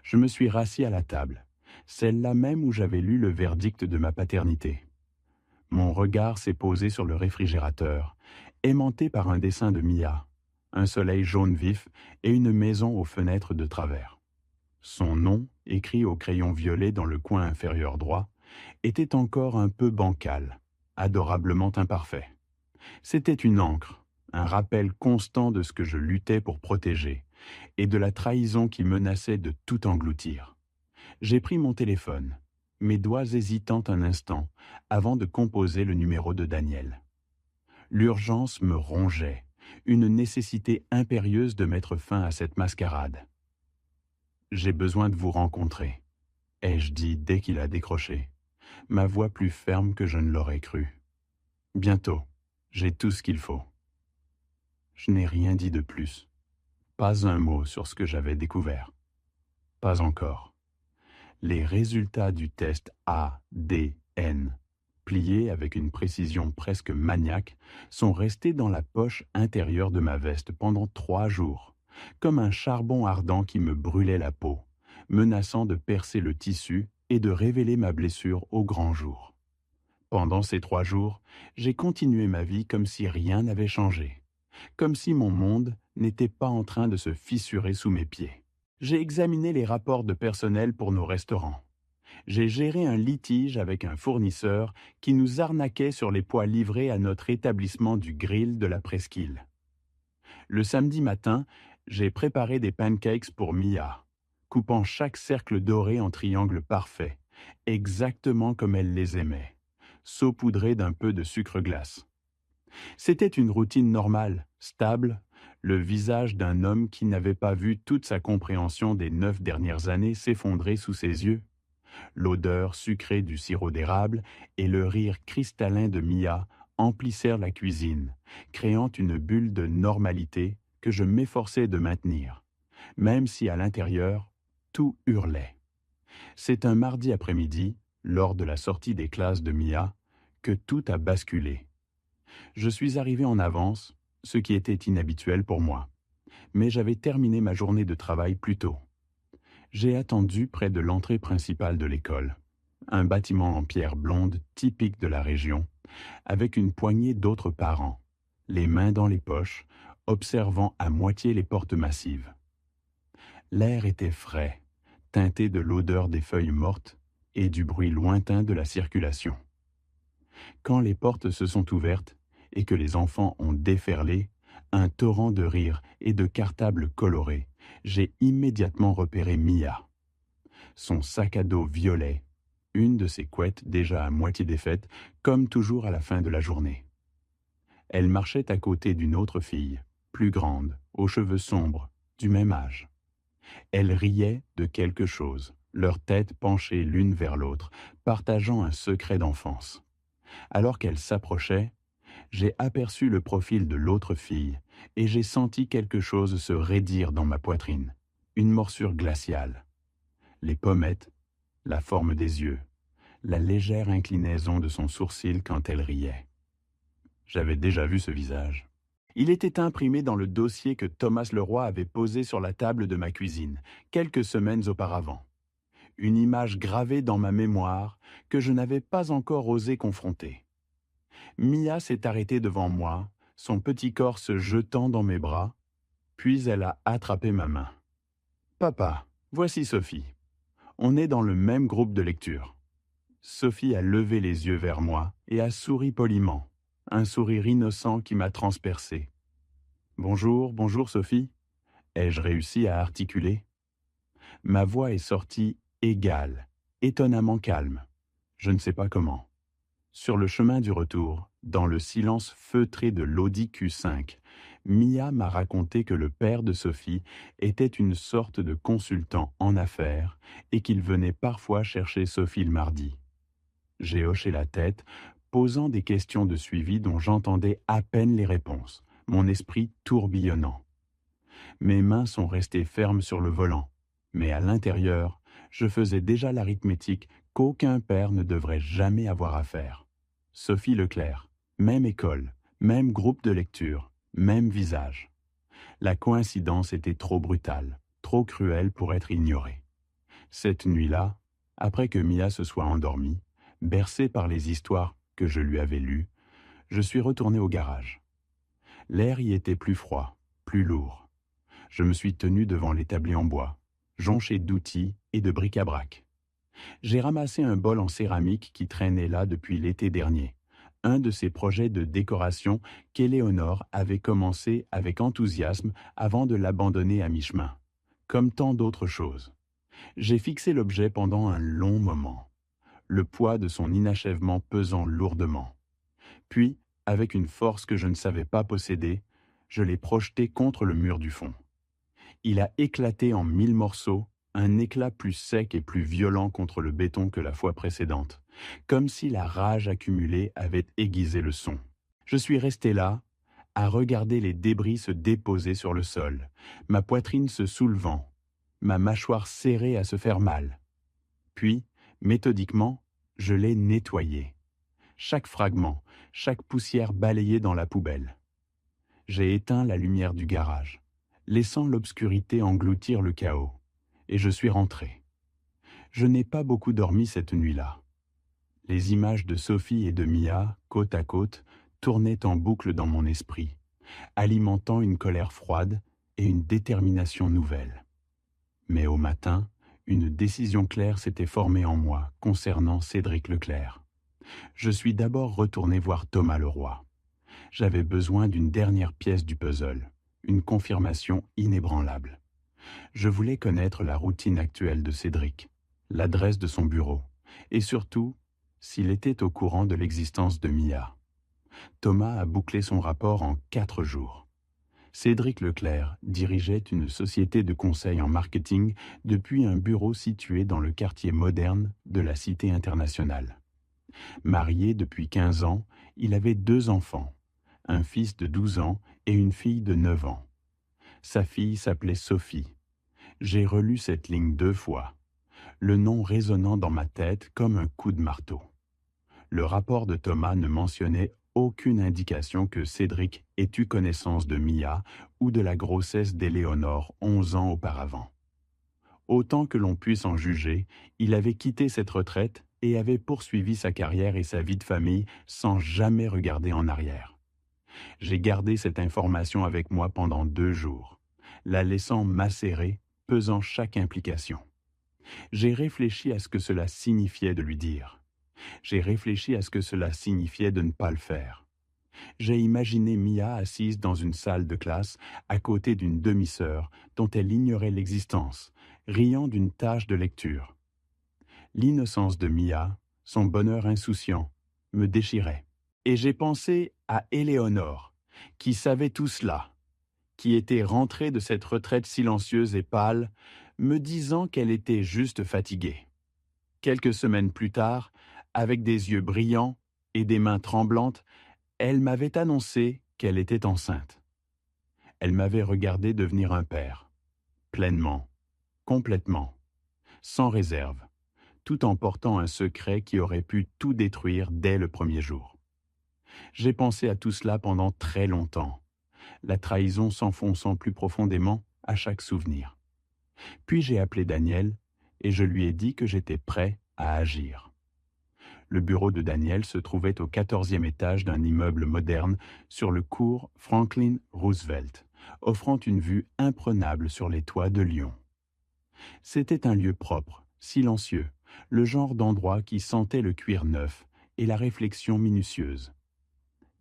Je me suis rassis à la table, celle-là même où j'avais lu le verdict de ma paternité. Mon regard s'est posé sur le réfrigérateur, aimanté par un dessin de Mia, un soleil jaune vif et une maison aux fenêtres de travers. Son nom, écrit au crayon violet dans le coin inférieur droit, était encore un peu bancal, adorablement imparfait. C'était une encre, un rappel constant de ce que je luttais pour protéger, et de la trahison qui menaçait de tout engloutir. J'ai pris mon téléphone, mes doigts hésitant un instant, avant de composer le numéro de Daniel. L'urgence me rongeait, une nécessité impérieuse de mettre fin à cette mascarade. « J'ai besoin de vous rencontrer », ai-je dit dès qu'il a décroché, ma voix plus ferme que je ne l'aurais cru. « Bientôt, j'ai tout ce qu'il faut. » Je n'ai rien dit de plus. Pas un mot sur ce que j'avais découvert. Pas encore. Les résultats du test ADN, pliés avec une précision presque maniaque, sont restés dans la poche intérieure de ma veste pendant 3 jours, comme un charbon ardent qui me brûlait la peau, menaçant de percer le tissu et de révéler ma blessure au grand jour. Pendant ces 3 jours, j'ai continué ma vie comme si rien n'avait changé, comme si mon monde n'était pas en train de se fissurer sous mes pieds. J'ai examiné les rapports de personnel pour nos restaurants. J'ai géré un litige avec un fournisseur qui nous arnaquait sur les pois livrés à notre établissement du grill de la presqu'île. Le samedi matin, j'ai préparé des pancakes pour Mia, coupant chaque cercle doré en triangles parfaits, exactement comme elle les aimait, saupoudrés d'un peu de sucre glace. C'était une routine normale, stable, le visage d'un homme qui n'avait pas vu toute sa compréhension des 9 dernières années s'effondrer sous ses yeux. L'odeur sucrée du sirop d'érable et le rire cristallin de Mia emplissèrent la cuisine, créant une bulle de normalité que je m'efforçais de maintenir, même si à l'intérieur, tout hurlait. C'est un mardi après-midi, lors de la sortie des classes de Mia, que tout a basculé. Je suis arrivé en avance, ce qui était inhabituel pour moi, mais j'avais terminé ma journée de travail plus tôt. J'ai attendu près de l'entrée principale de l'école, un bâtiment en pierre blonde typique de la région, avec une poignée d'autres parents, les mains dans les poches, observant à moitié les portes massives. L'air était frais, teinté de l'odeur des feuilles mortes et du bruit lointain de la circulation. Quand les portes se sont ouvertes et que les enfants ont déferlé, un torrent de rires et de cartables colorés, j'ai immédiatement repéré Mia. Son sac à dos violet, une de ses couettes déjà à moitié défaite, comme toujours à la fin de la journée. Elle marchait à côté d'une autre fille, plus grande, aux cheveux sombres, du même âge. Elles riaient de quelque chose, leurs têtes penchées l'une vers l'autre, partageant un secret d'enfance. Alors qu'elles s'approchaient, j'ai aperçu le profil de l'autre fille et j'ai senti quelque chose se raidir dans ma poitrine, une morsure glaciale. Les pommettes, la forme des yeux, la légère inclinaison de son sourcil quand elle riait. J'avais déjà vu ce visage. Il était imprimé dans le dossier que Thomas Leroy avait posé sur la table de ma cuisine, quelques semaines auparavant. Une image gravée dans ma mémoire que je n'avais pas encore osé confronter. Mia s'est arrêtée devant moi, son petit corps se jetant dans mes bras, puis elle a attrapé ma main. « Papa, voici Sophie. On est dans le même groupe de lecture. » Sophie a levé les yeux vers moi et a souri poliment, un sourire innocent qui m'a transpercé. « Bonjour, bonjour Sophie. » Ai-je réussi à articuler? Ma voix est sortie égale, étonnamment calme. Je ne sais pas comment. Sur le chemin du retour, dans le silence feutré de l'Audi Q5, Mia m'a raconté que le père de Sophie était une sorte de consultant en affaires et qu'il venait parfois chercher Sophie le mardi. J'ai hoché la tête, posant des questions de suivi dont j'entendais à peine les réponses, mon esprit tourbillonnant. Mes mains sont restées fermes sur le volant, mais à l'intérieur, je faisais déjà l'arithmétique qu'aucun père ne devrait jamais avoir à faire. Sophie Leclerc, même école, même groupe de lecture, même visage. La coïncidence était trop brutale, trop cruelle pour être ignorée. Cette nuit-là, après que Mia se soit endormie, bercée par les histoires que je lui avais lues, je suis retourné au garage. L'air y était plus froid, plus lourd. Je me suis tenu devant l'établi en bois, jonché d'outils et de bric-à-brac. J'ai ramassé un bol en céramique qui traînait là depuis l'été dernier, un de ces projets de décoration qu'Éléonore avait commencé avec enthousiasme avant de l'abandonner à mi-chemin, comme tant d'autres choses. J'ai fixé l'objet pendant un long moment, le poids de son inachèvement pesant lourdement. Puis, avec une force que je ne savais pas posséder, je l'ai projeté contre le mur du fond. Il a éclaté en 1000 morceaux, un éclat plus sec et plus violent contre le béton que la fois précédente, comme si la rage accumulée avait aiguisé le son. Je suis resté là, à regarder les débris se déposer sur le sol, ma poitrine se soulevant, ma mâchoire serrée à se faire mal. Puis, méthodiquement, je l'ai nettoyé. Chaque fragment, chaque poussière balayée dans la poubelle. J'ai éteint la lumière du garage, laissant l'obscurité engloutir le chaos, et je suis rentré. Je n'ai pas beaucoup dormi cette nuit-là. Les images de Sophie et de Mia, côte à côte, tournaient en boucle dans mon esprit, alimentant une colère froide et une détermination nouvelle. Mais au matin, une décision claire s'était formée en moi concernant Cédric Leclerc. Je suis d'abord retourné voir Thomas Leroy. J'avais besoin d'une dernière pièce du puzzle, une confirmation inébranlable. Je voulais connaître la routine actuelle de Cédric, l'adresse de son bureau, et surtout, s'il était au courant de l'existence de Mia. Thomas a bouclé son rapport en 4 jours. Cédric Leclerc dirigeait une société de conseil en marketing depuis un bureau situé dans le quartier moderne de la Cité internationale. Marié depuis 15 ans, il avait 2 enfants, un fils de 12 ans et une fille de 9 ans. Sa fille s'appelait Sophie. J'ai relu cette ligne 2 fois, le nom résonnant dans ma tête comme un coup de marteau. Le rapport de Thomas ne mentionnait aucune indication que Cédric ait eu connaissance de Mia ou de la grossesse d'Éléonore 11 ans auparavant. Autant que l'on puisse en juger, il avait quitté cette retraite et avait poursuivi sa carrière et sa vie de famille sans jamais regarder en arrière. J'ai gardé cette information avec moi pendant 2 jours, la laissant macérer, pesant chaque implication. J'ai réfléchi à ce que cela signifiait de lui dire. J'ai réfléchi à ce que cela signifiait de ne pas le faire. J'ai imaginé Mia assise dans une salle de classe à côté d'une demi-sœur dont elle ignorait l'existence, riant d'une tâche de lecture. L'innocence de Mia, son bonheur insouciant, me déchirait. Et j'ai pensé à Éléonore, qui savait tout cela, qui était rentrée de cette retraite silencieuse et pâle, me disant qu'elle était juste fatiguée. Quelques semaines plus tard, avec des yeux brillants et des mains tremblantes, elle m'avait annoncé qu'elle était enceinte. Elle m'avait regardé devenir un père, pleinement, complètement, sans réserve, tout en portant un secret qui aurait pu tout détruire dès le premier jour. J'ai pensé à tout cela pendant très longtemps, la trahison s'enfonçant plus profondément à chaque souvenir. Puis j'ai appelé Daniel et je lui ai dit que j'étais prêt à agir. Le bureau de Daniel se trouvait au 14e étage d'un immeuble moderne sur le cours Franklin Roosevelt, offrant une vue imprenable sur les toits de Lyon. C'était un lieu propre, silencieux, le genre d'endroit qui sentait le cuir neuf et la réflexion minutieuse.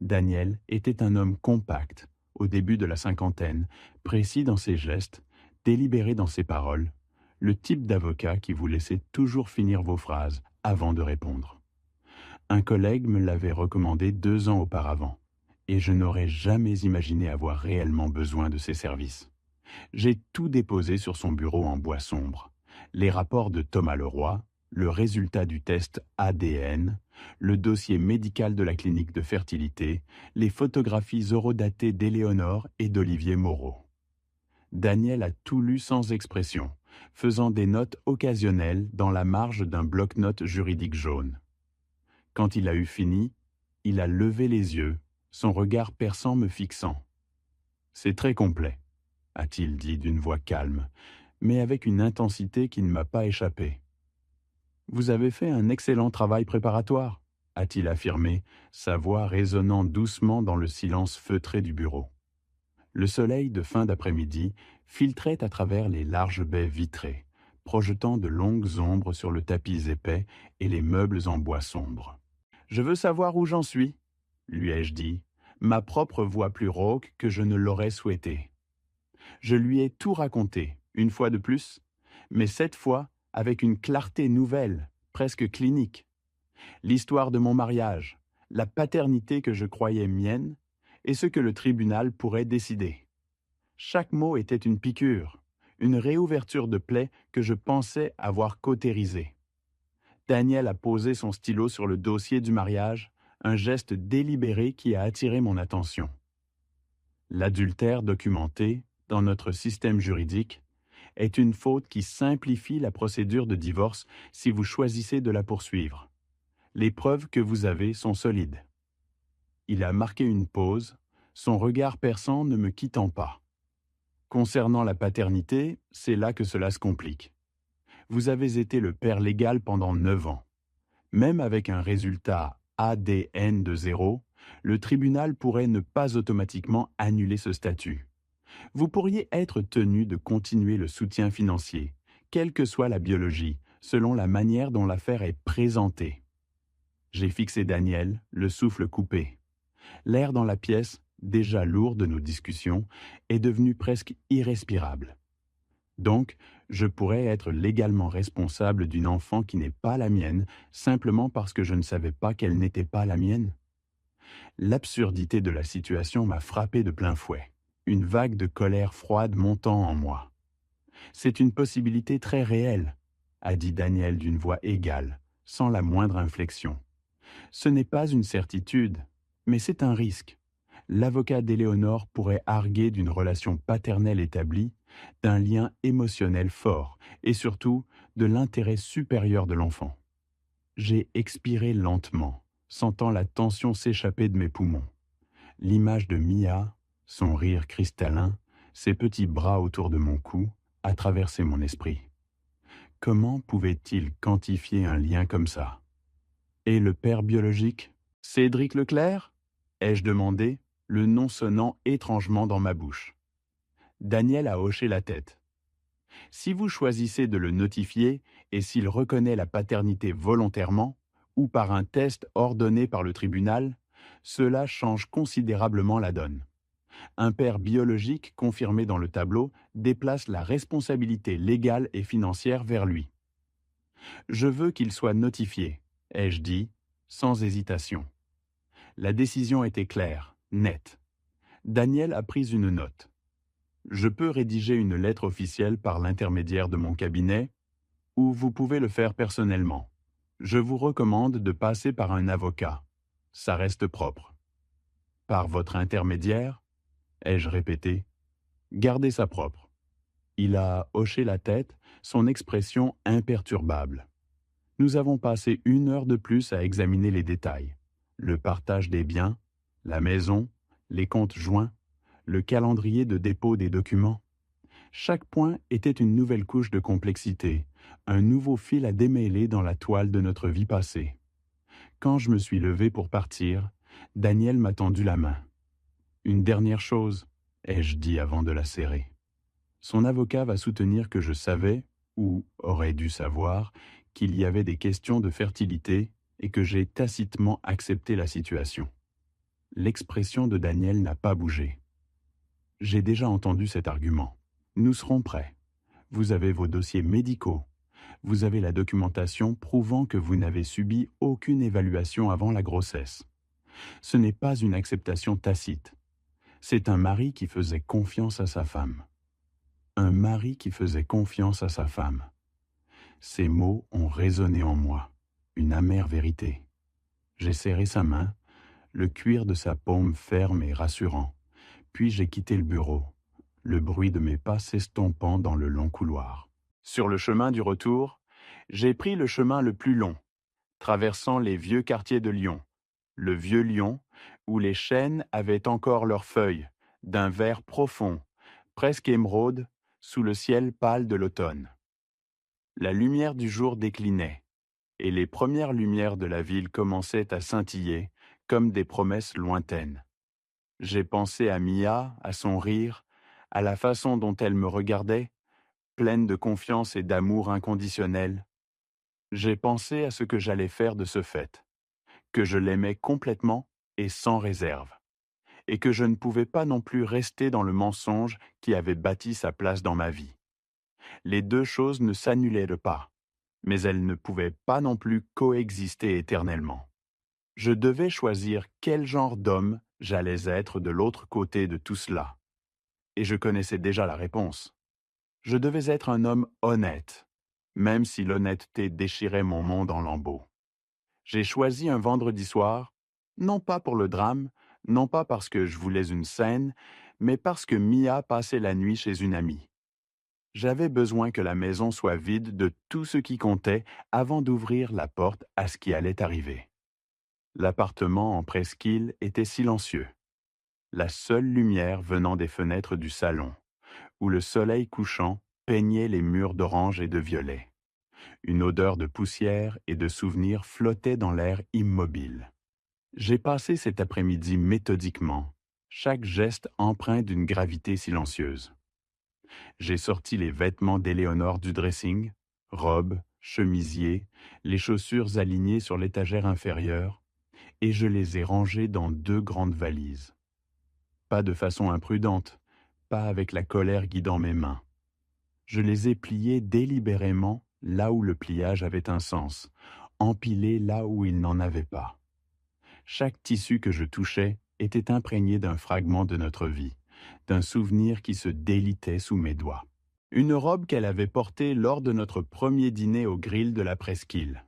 Daniel était un homme compact, au début de la cinquantaine, précis dans ses gestes, délibéré dans ses paroles, le type d'avocat qui vous laissait toujours finir vos phrases avant de répondre. Un collègue me l'avait recommandé 2 ans auparavant, et je n'aurais jamais imaginé avoir réellement besoin de ses services. J'ai tout déposé sur son bureau en bois sombre. Les rapports de Thomas Leroy, le résultat du test ADN, le dossier médical de la clinique de fertilité, les photographies horodatées d'Éléonore et d'Olivier Moreau. Daniel a tout lu sans expression, faisant des notes occasionnelles dans la marge d'un bloc-notes juridique jaune. Quand il a eu fini, il a levé les yeux, son regard perçant me fixant. « C'est très complet », a-t-il dit d'une voix calme, mais avec une intensité qui ne m'a pas échappé. « Vous avez fait un excellent travail préparatoire », a-t-il affirmé, sa voix résonnant doucement dans le silence feutré du bureau. Le soleil de fin d'après-midi filtrait à travers les larges baies vitrées, projetant de longues ombres sur le tapis épais et les meubles en bois sombre. « Je veux savoir où j'en suis », lui ai-je dit, ma propre voix plus rauque que je ne l'aurais souhaité. Je lui ai tout raconté, une fois de plus, mais cette fois avec une clarté nouvelle, presque clinique. L'histoire de mon mariage, la paternité que je croyais mienne, et ce que le tribunal pourrait décider. Chaque mot était une piqûre, une réouverture de plaie que je pensais avoir cautérisée. Daniel a posé son stylo sur le dossier du mariage, un geste délibéré qui a attiré mon attention. L'adultère documenté, dans notre système juridique, est une faute qui simplifie la procédure de divorce si vous choisissez de la poursuivre. Les preuves que vous avez sont solides. Il a marqué une pause, son regard perçant ne me quittant pas. Concernant la paternité, c'est là que cela se complique. Vous avez été le père légal pendant 9 ans. Même avec un résultat ADN de 0, le tribunal pourrait ne pas automatiquement annuler ce statut. Vous pourriez être tenu de continuer le soutien financier, quelle que soit la biologie, selon la manière dont l'affaire est présentée. J'ai fixé Daniel, le souffle coupé. L'air dans la pièce, déjà lourd de nos discussions, est devenu presque irrespirable. Donc, je pourrais être légalement responsable d'une enfant qui n'est pas la mienne, simplement parce que je ne savais pas qu'elle n'était pas la mienne. L'absurdité de la situation m'a frappé de plein fouet, une vague de colère froide montant en moi. « C'est une possibilité très réelle », a dit Daniel d'une voix égale, sans la moindre inflexion. « Ce n'est pas une certitude, mais c'est un risque. L'avocat d'Éléonore pourrait arguer d'une relation paternelle établie, d'un lien émotionnel fort et surtout de l'intérêt supérieur de l'enfant. » J'ai expiré lentement, sentant la tension s'échapper de mes poumons. L'image de Mia, son rire cristallin, ses petits bras autour de mon cou, a traversé mon esprit. Comment pouvait-il quantifier un lien comme ça? Et le père biologique, Cédric Leclerc? Ai-je demandé, le nom sonnant étrangement dans ma bouche. Daniel a hoché la tête. Si vous choisissez de le notifier et s'il reconnaît la paternité volontairement ou par un test ordonné par le tribunal, cela change considérablement la donne. Un père biologique confirmé dans le tableau déplace la responsabilité légale et financière vers lui. Je veux qu'il soit notifié, ai-je dit, sans hésitation. La décision était claire, nette. Daniel a pris une note. Je peux rédiger une lettre officielle par l'intermédiaire de mon cabinet ou vous pouvez le faire personnellement. Je vous recommande de passer par un avocat. Ça reste propre. Par votre intermédiaire, ai-je répété, gardez ça propre. Il a hoché la tête, son expression imperturbable. Nous avons passé 1 heure de plus à examiner les détails. Le partage des biens, la maison, les comptes joints, le calendrier de dépôt des documents. Chaque point était une nouvelle couche de complexité, un nouveau fil à démêler dans la toile de notre vie passée. Quand je me suis levé pour partir, Daniel m'a tendu la main. « Une dernière chose », ai-je dit avant de la serrer. Son avocat va soutenir que je savais, ou aurais dû savoir, qu'il y avait des questions de fertilité et que j'ai tacitement accepté la situation. L'expression de Daniel n'a pas bougé. J'ai déjà entendu cet argument. Nous serons prêts. Vous avez vos dossiers médicaux. Vous avez la documentation prouvant que vous n'avez subi aucune évaluation avant la grossesse. Ce n'est pas une acceptation tacite. C'est un mari qui faisait confiance à sa femme. Un mari qui faisait confiance à sa femme. Ces mots ont résonné en moi, une amère vérité. J'ai serré sa main, le cuir de sa paume ferme et rassurant, puis j'ai quitté le bureau, le bruit de mes pas s'estompant dans le long couloir. Sur le chemin du retour, j'ai pris le chemin le plus long, traversant les vieux quartiers de Lyon, le vieux Lyon, où les chênes avaient encore leurs feuilles, d'un vert profond, presque émeraude, sous le ciel pâle de l'automne. La lumière du jour déclinait, et les premières lumières de la ville commençaient à scintiller, comme des promesses lointaines. J'ai pensé à Mia, à son rire, à la façon dont elle me regardait, pleine de confiance et d'amour inconditionnel. J'ai pensé à ce que j'allais faire de ce fait, que je l'aimais complètement et sans réserve, et que je ne pouvais pas non plus rester dans le mensonge qui avait bâti sa place dans ma vie. Les deux choses ne s'annulaient pas, mais elles ne pouvaient pas non plus coexister éternellement. Je devais choisir quel genre d'homme j'allais être de l'autre côté de tout cela. Et je connaissais déjà la réponse. Je devais être un homme honnête, même si l'honnêteté déchirait mon monde en lambeaux. J'ai choisi un vendredi soir, non pas pour le drame, non pas parce que je voulais une scène, mais parce que Mia passait la nuit chez une amie. J'avais besoin que la maison soit vide de tout ce qui comptait avant d'ouvrir la porte à ce qui allait arriver. L'appartement en presqu'île était silencieux. La seule lumière venant des fenêtres du salon, où le soleil couchant peignait les murs d'orange et de violet. Une odeur de poussière et de souvenirs flottait dans l'air immobile. J'ai passé cet après-midi méthodiquement, chaque geste empreint d'une gravité silencieuse. J'ai sorti les vêtements d'Éléonore du dressing, robes, chemisiers, les chaussures alignées sur l'étagère inférieure, et je les ai rangés dans 2 grandes valises. Pas de façon imprudente, pas avec la colère guidant mes mains. Je les ai pliés délibérément là où le pliage avait un sens, empilés là où il n'en avait pas. Chaque tissu que je touchais était imprégné d'un fragment de notre vie, d'un souvenir qui se délitait sous mes doigts. Une robe qu'elle avait portée lors de notre premier dîner au grill de la presqu'île.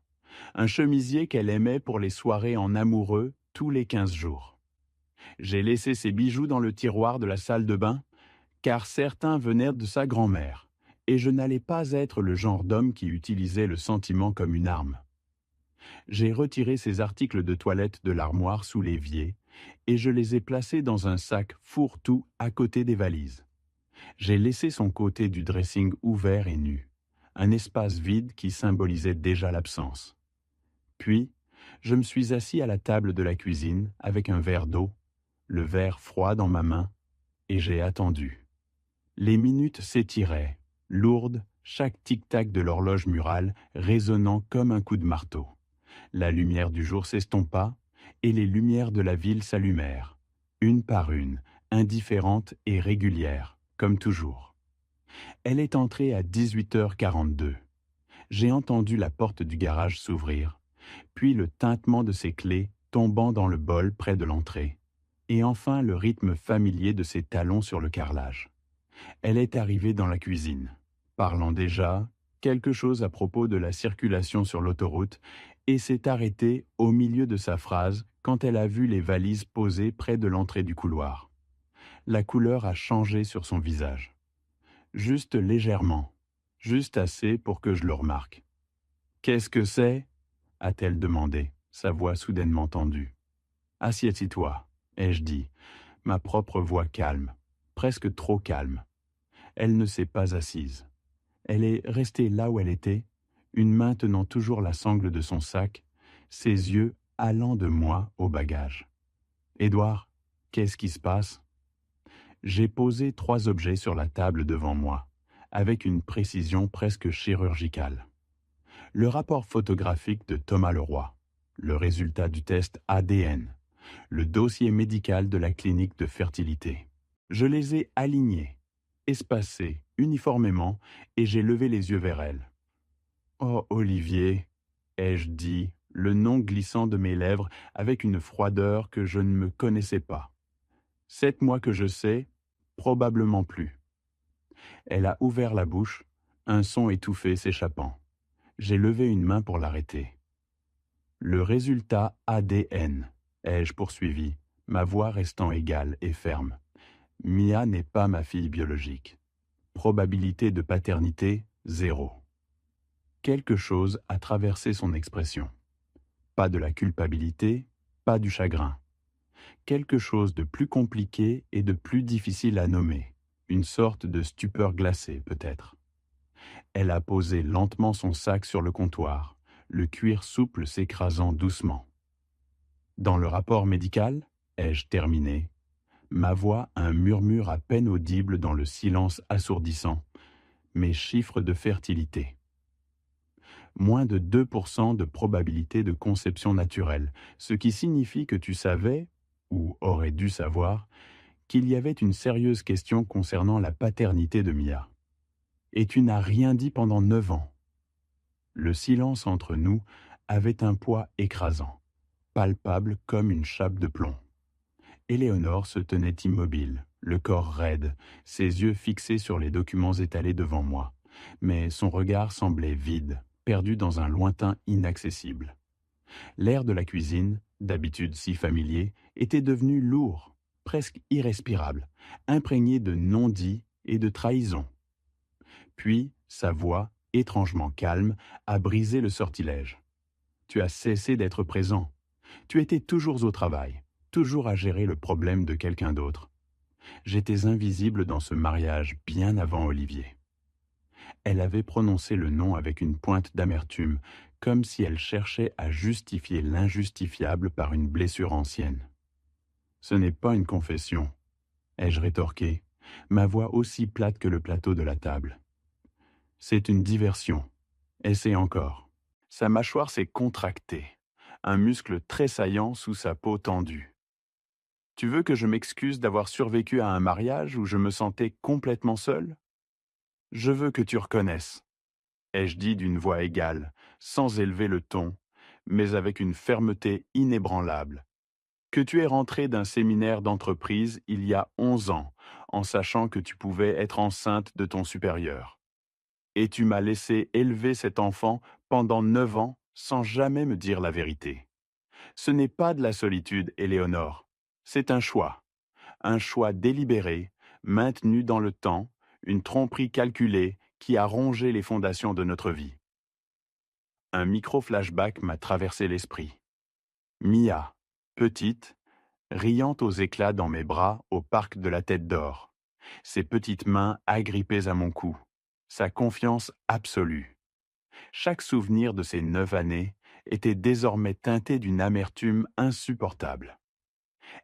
Un chemisier qu'elle aimait pour les soirées en amoureux tous les 15 jours. J'ai laissé ses bijoux dans le tiroir de la salle de bain, car certains venaient de sa grand-mère, et je n'allais pas être le genre d'homme qui utilisait le sentiment comme une arme. J'ai retiré ces articles de toilette de l'armoire sous l'évier, et je les ai placés dans un sac fourre-tout à côté des valises. J'ai laissé son côté du dressing ouvert et nu, un espace vide qui symbolisait déjà l'absence. Puis, je me suis assis à la table de la cuisine avec un verre d'eau, le verre froid dans ma main, et j'ai attendu. Les minutes s'étiraient, lourdes, chaque tic-tac de l'horloge murale résonnant comme un coup de marteau. La lumière du jour s'estompa, et les lumières de la ville s'allumèrent, une par une, indifférentes et régulières, comme toujours. Elle est entrée à 18h42. J'ai entendu la porte du garage s'ouvrir, puis le tintement de ses clés tombant dans le bol près de l'entrée, et enfin le rythme familier de ses talons sur le carrelage. Elle est arrivée dans la cuisine, parlant déjà quelque chose à propos de la circulation sur l'autoroute, et s'est arrêtée au milieu de sa phrase quand elle a vu les valises posées près de l'entrée du couloir. La couleur a changé sur son visage. Juste légèrement, juste assez pour que je le remarque. Qu'est-ce que c'est a-t-elle demandé, sa voix soudainement tendue. Assieds-toi, ai-je dit, ma propre voix calme, presque trop calme. Elle ne s'est pas assise. Elle est restée là où elle était, une main tenant toujours la sangle de son sac, ses yeux allant de moi au bagage. Édouard, qu'est-ce qui se passe? J'ai posé 3 objets sur la table devant moi, avec une précision presque chirurgicale. Le rapport photographique de Thomas Leroy, le résultat du test ADN, le dossier médical de la clinique de fertilité. Je les ai alignés, espacés, uniformément, et j'ai levé les yeux vers elle. « Oh, Olivier !» ai-je dit, le nom glissant de mes lèvres avec une froideur que je ne me connaissais pas. 7 mois que je sais, probablement plus. Elle a ouvert la bouche, un son étouffé s'échappant. J'ai levé une main pour l'arrêter. Le résultat ADN, ai-je poursuivi, ma voix restant égale et ferme. Mia n'est pas ma fille biologique. Probabilité de paternité, 0. Quelque chose a traversé son expression. Pas de la culpabilité, pas du chagrin. Quelque chose de plus compliqué et de plus difficile à nommer. Une sorte de stupeur glacée, peut-être. Elle a posé lentement son sac sur le comptoir, le cuir souple s'écrasant doucement. Dans le rapport médical, ai-je terminé, ma voix un murmure à peine audible dans le silence assourdissant, mes chiffres de fertilité. Moins de 2% de probabilité de conception naturelle, ce qui signifie que tu savais, ou aurais dû savoir, qu'il y avait une sérieuse question concernant la paternité de Mia. Et tu n'as rien dit pendant 9 ans. Le silence entre nous avait un poids écrasant, palpable comme une chape de plomb. Éléonore se tenait immobile, le corps raide, ses yeux fixés sur les documents étalés devant moi, mais son regard semblait vide, perdu dans un lointain inaccessible. L'air de la cuisine, d'habitude si familier, était devenu lourd, presque irrespirable, imprégné de non-dits et de trahison. Puis, sa voix, étrangement calme, a brisé le sortilège. Tu as cessé d'être présent. Tu étais toujours au travail, toujours à gérer le problème de quelqu'un d'autre. J'étais invisible dans ce mariage bien avant Olivier. Elle avait prononcé le nom avec une pointe d'amertume, comme si elle cherchait à justifier l'injustifiable par une blessure ancienne. Ce n'est pas une confession, ai-je rétorqué, ma voix aussi plate que le plateau de la table. C'est une diversion. Essaie encore. Sa mâchoire s'est contractée, un muscle tressaillant sous sa peau tendue. Tu veux que je m'excuse d'avoir survécu à un mariage où je me sentais complètement seul? Je veux que tu reconnaisses, ai-je dit d'une voix égale, sans élever le ton, mais avec une fermeté inébranlable, que tu es rentré d'un séminaire d'entreprise il y a 11 ans, en sachant que tu pouvais être enceinte de ton supérieur. Et tu m'as laissé élever cet enfant pendant 9 ans sans jamais me dire la vérité. Ce n'est pas de la solitude, Éléonore. C'est un choix délibéré, maintenu dans le temps, une tromperie calculée qui a rongé les fondations de notre vie. Un micro-flashback m'a traversé l'esprit. Mia, petite, riant aux éclats dans mes bras au parc de la Tête d'Or, ses petites mains agrippées à mon cou, sa confiance absolue. Chaque souvenir de ces 9 années était désormais teinté d'une amertume insupportable.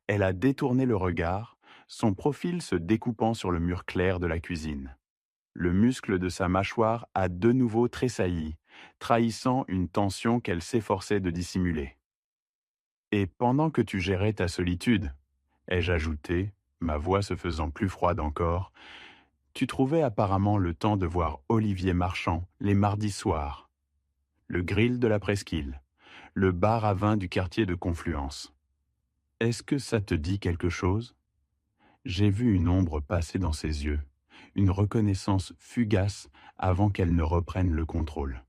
Elle a détourné le regard, son profil se découpant sur le mur clair de la cuisine. Le muscle de sa mâchoire a de nouveau tressailli, trahissant une tension qu'elle s'efforçait de dissimuler. « Et pendant que tu gérais ta solitude, ai-je ajouté, ma voix se faisant plus froide encore, tu trouvais apparemment le temps de voir Olivier Marchand les mardis soirs, le grill de la presqu'île, le bar à vin du quartier de Confluence. Est-ce que ça te dit quelque chose ? J'ai vu une ombre passer dans ses yeux, une reconnaissance fugace avant qu'elle ne reprenne le contrôle.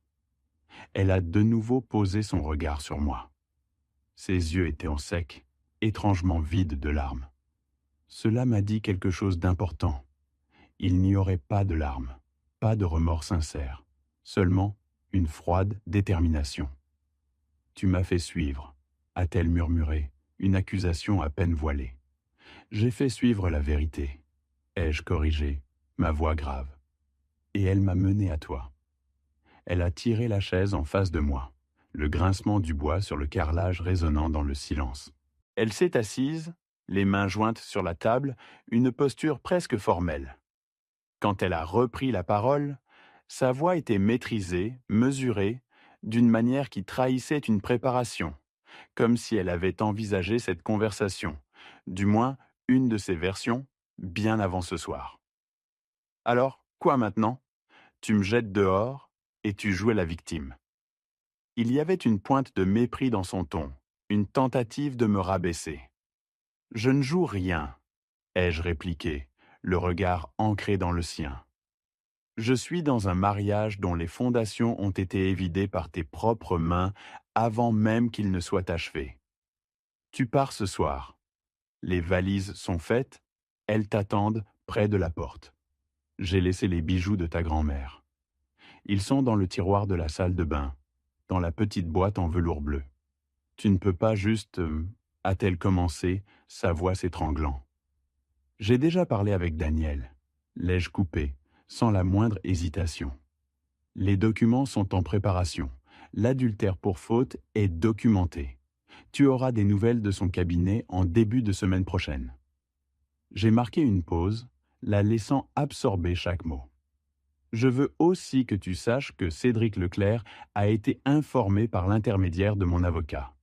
Elle a de nouveau posé son regard sur moi. Ses yeux étaient en sec, étrangement vides de larmes. Cela m'a dit quelque chose d'important. Il n'y aurait pas de larmes, pas de remords sincères, seulement une froide détermination. « Tu m'as fait suivre », a-t-elle murmuré, une accusation à peine voilée. « J'ai fait suivre la vérité », ai-je corrigé, ma voix grave. Et elle m'a mené à toi. Elle a tiré la chaise en face de moi, le grincement du bois sur le carrelage résonnant dans le silence. Elle s'est assise, les mains jointes sur la table, une posture presque formelle. Quand elle a repris la parole, sa voix était maîtrisée, mesurée, d'une manière qui trahissait une préparation, comme si elle avait envisagé cette conversation, du moins une de ses versions, bien avant ce soir. « Alors, quoi maintenant ? Tu me jettes dehors et tu jouais la victime. » Il y avait une pointe de mépris dans son ton, une tentative de me rabaisser. « Je ne joue rien, » ai-je répliqué, le regard ancré dans le sien. « Je suis dans un mariage dont les fondations ont été évidées par tes propres mains avant même qu'il ne soit achevé. Tu pars ce soir. Les valises sont faites, elles t'attendent près de la porte. J'ai laissé les bijoux de ta grand-mère. Ils sont dans le tiroir de la salle de bain, dans la petite boîte en velours bleu. Tu ne peux pas juste... a-t-elle commencé, sa voix s'étranglant. J'ai déjà parlé avec Daniel, l'ai-je coupé, sans la moindre hésitation. Les documents sont en préparation. L'adultère pour faute est documenté. Tu auras des nouvelles de son cabinet en début de semaine prochaine. J'ai marqué une pause, la laissant absorber chaque mot. Je veux aussi que tu saches que Cédric Leclerc a été informé par l'intermédiaire de mon avocat.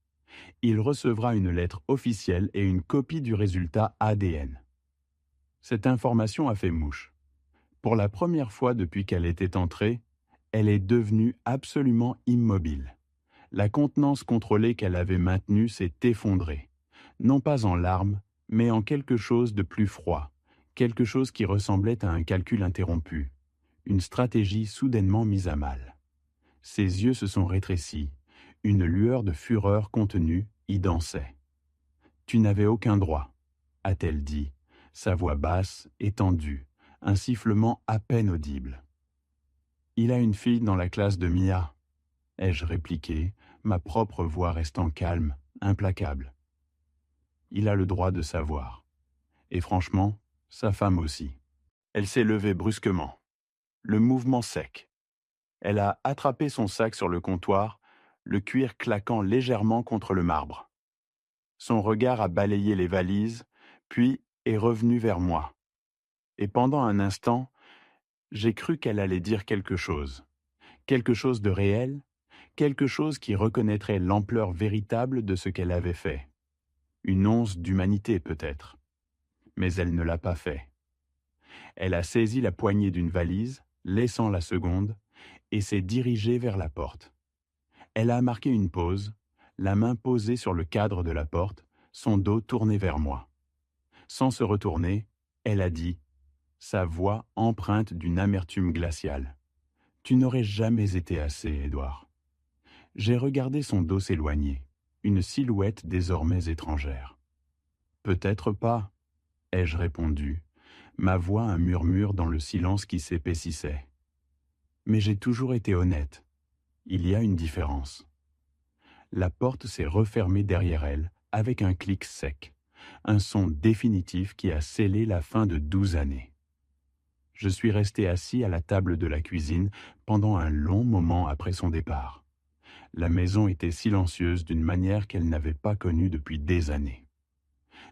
Il recevra une lettre officielle et une copie du résultat ADN. Cette information a fait mouche. Pour la première fois depuis qu'elle était entrée, elle est devenue absolument immobile. La contenance contrôlée qu'elle avait maintenue s'est effondrée, non pas en larmes, mais en quelque chose de plus froid, quelque chose qui ressemblait à un calcul interrompu, une stratégie soudainement mise à mal. Ses yeux se sont rétrécis, une lueur de fureur contenue y dansait. « Tu n'avais aucun droit, » a-t-elle dit, sa voix basse, étendue, un sifflement à peine audible. « Il a une fille dans la classe de Mia, » ai-je répliqué, ma propre voix restant calme, implacable. Il a le droit de savoir. Et franchement, sa femme aussi. Elle s'est levée brusquement. Le mouvement sec. Elle a attrapé son sac sur le comptoir, le cuir claquant légèrement contre le marbre. Son regard a balayé les valises, puis est revenu vers moi. Et pendant un instant, j'ai cru qu'elle allait dire quelque chose de réel, quelque chose qui reconnaîtrait l'ampleur véritable de ce qu'elle avait fait. Une once d'humanité peut-être. Mais elle ne l'a pas fait. Elle a saisi la poignée d'une valise, laissant la seconde, et s'est dirigée vers la porte. Elle a marqué une pause, la main posée sur le cadre de la porte, son dos tourné vers moi. Sans se retourner, elle a dit, sa voix empreinte d'une amertume glaciale. « Tu n'aurais jamais été assez, Édouard. » J'ai regardé son dos s'éloigner, une silhouette désormais étrangère. « Peut-être pas, » ai-je répondu, ma voix un murmure dans le silence qui s'épaississait. Mais j'ai toujours été honnête. Il y a une différence. La porte s'est refermée derrière elle avec un clic sec, un son définitif qui a scellé la fin de 12 années. Je suis resté assis à la table de la cuisine pendant un long moment après son départ. La maison était silencieuse d'une manière qu'elle n'avait pas connue depuis des années.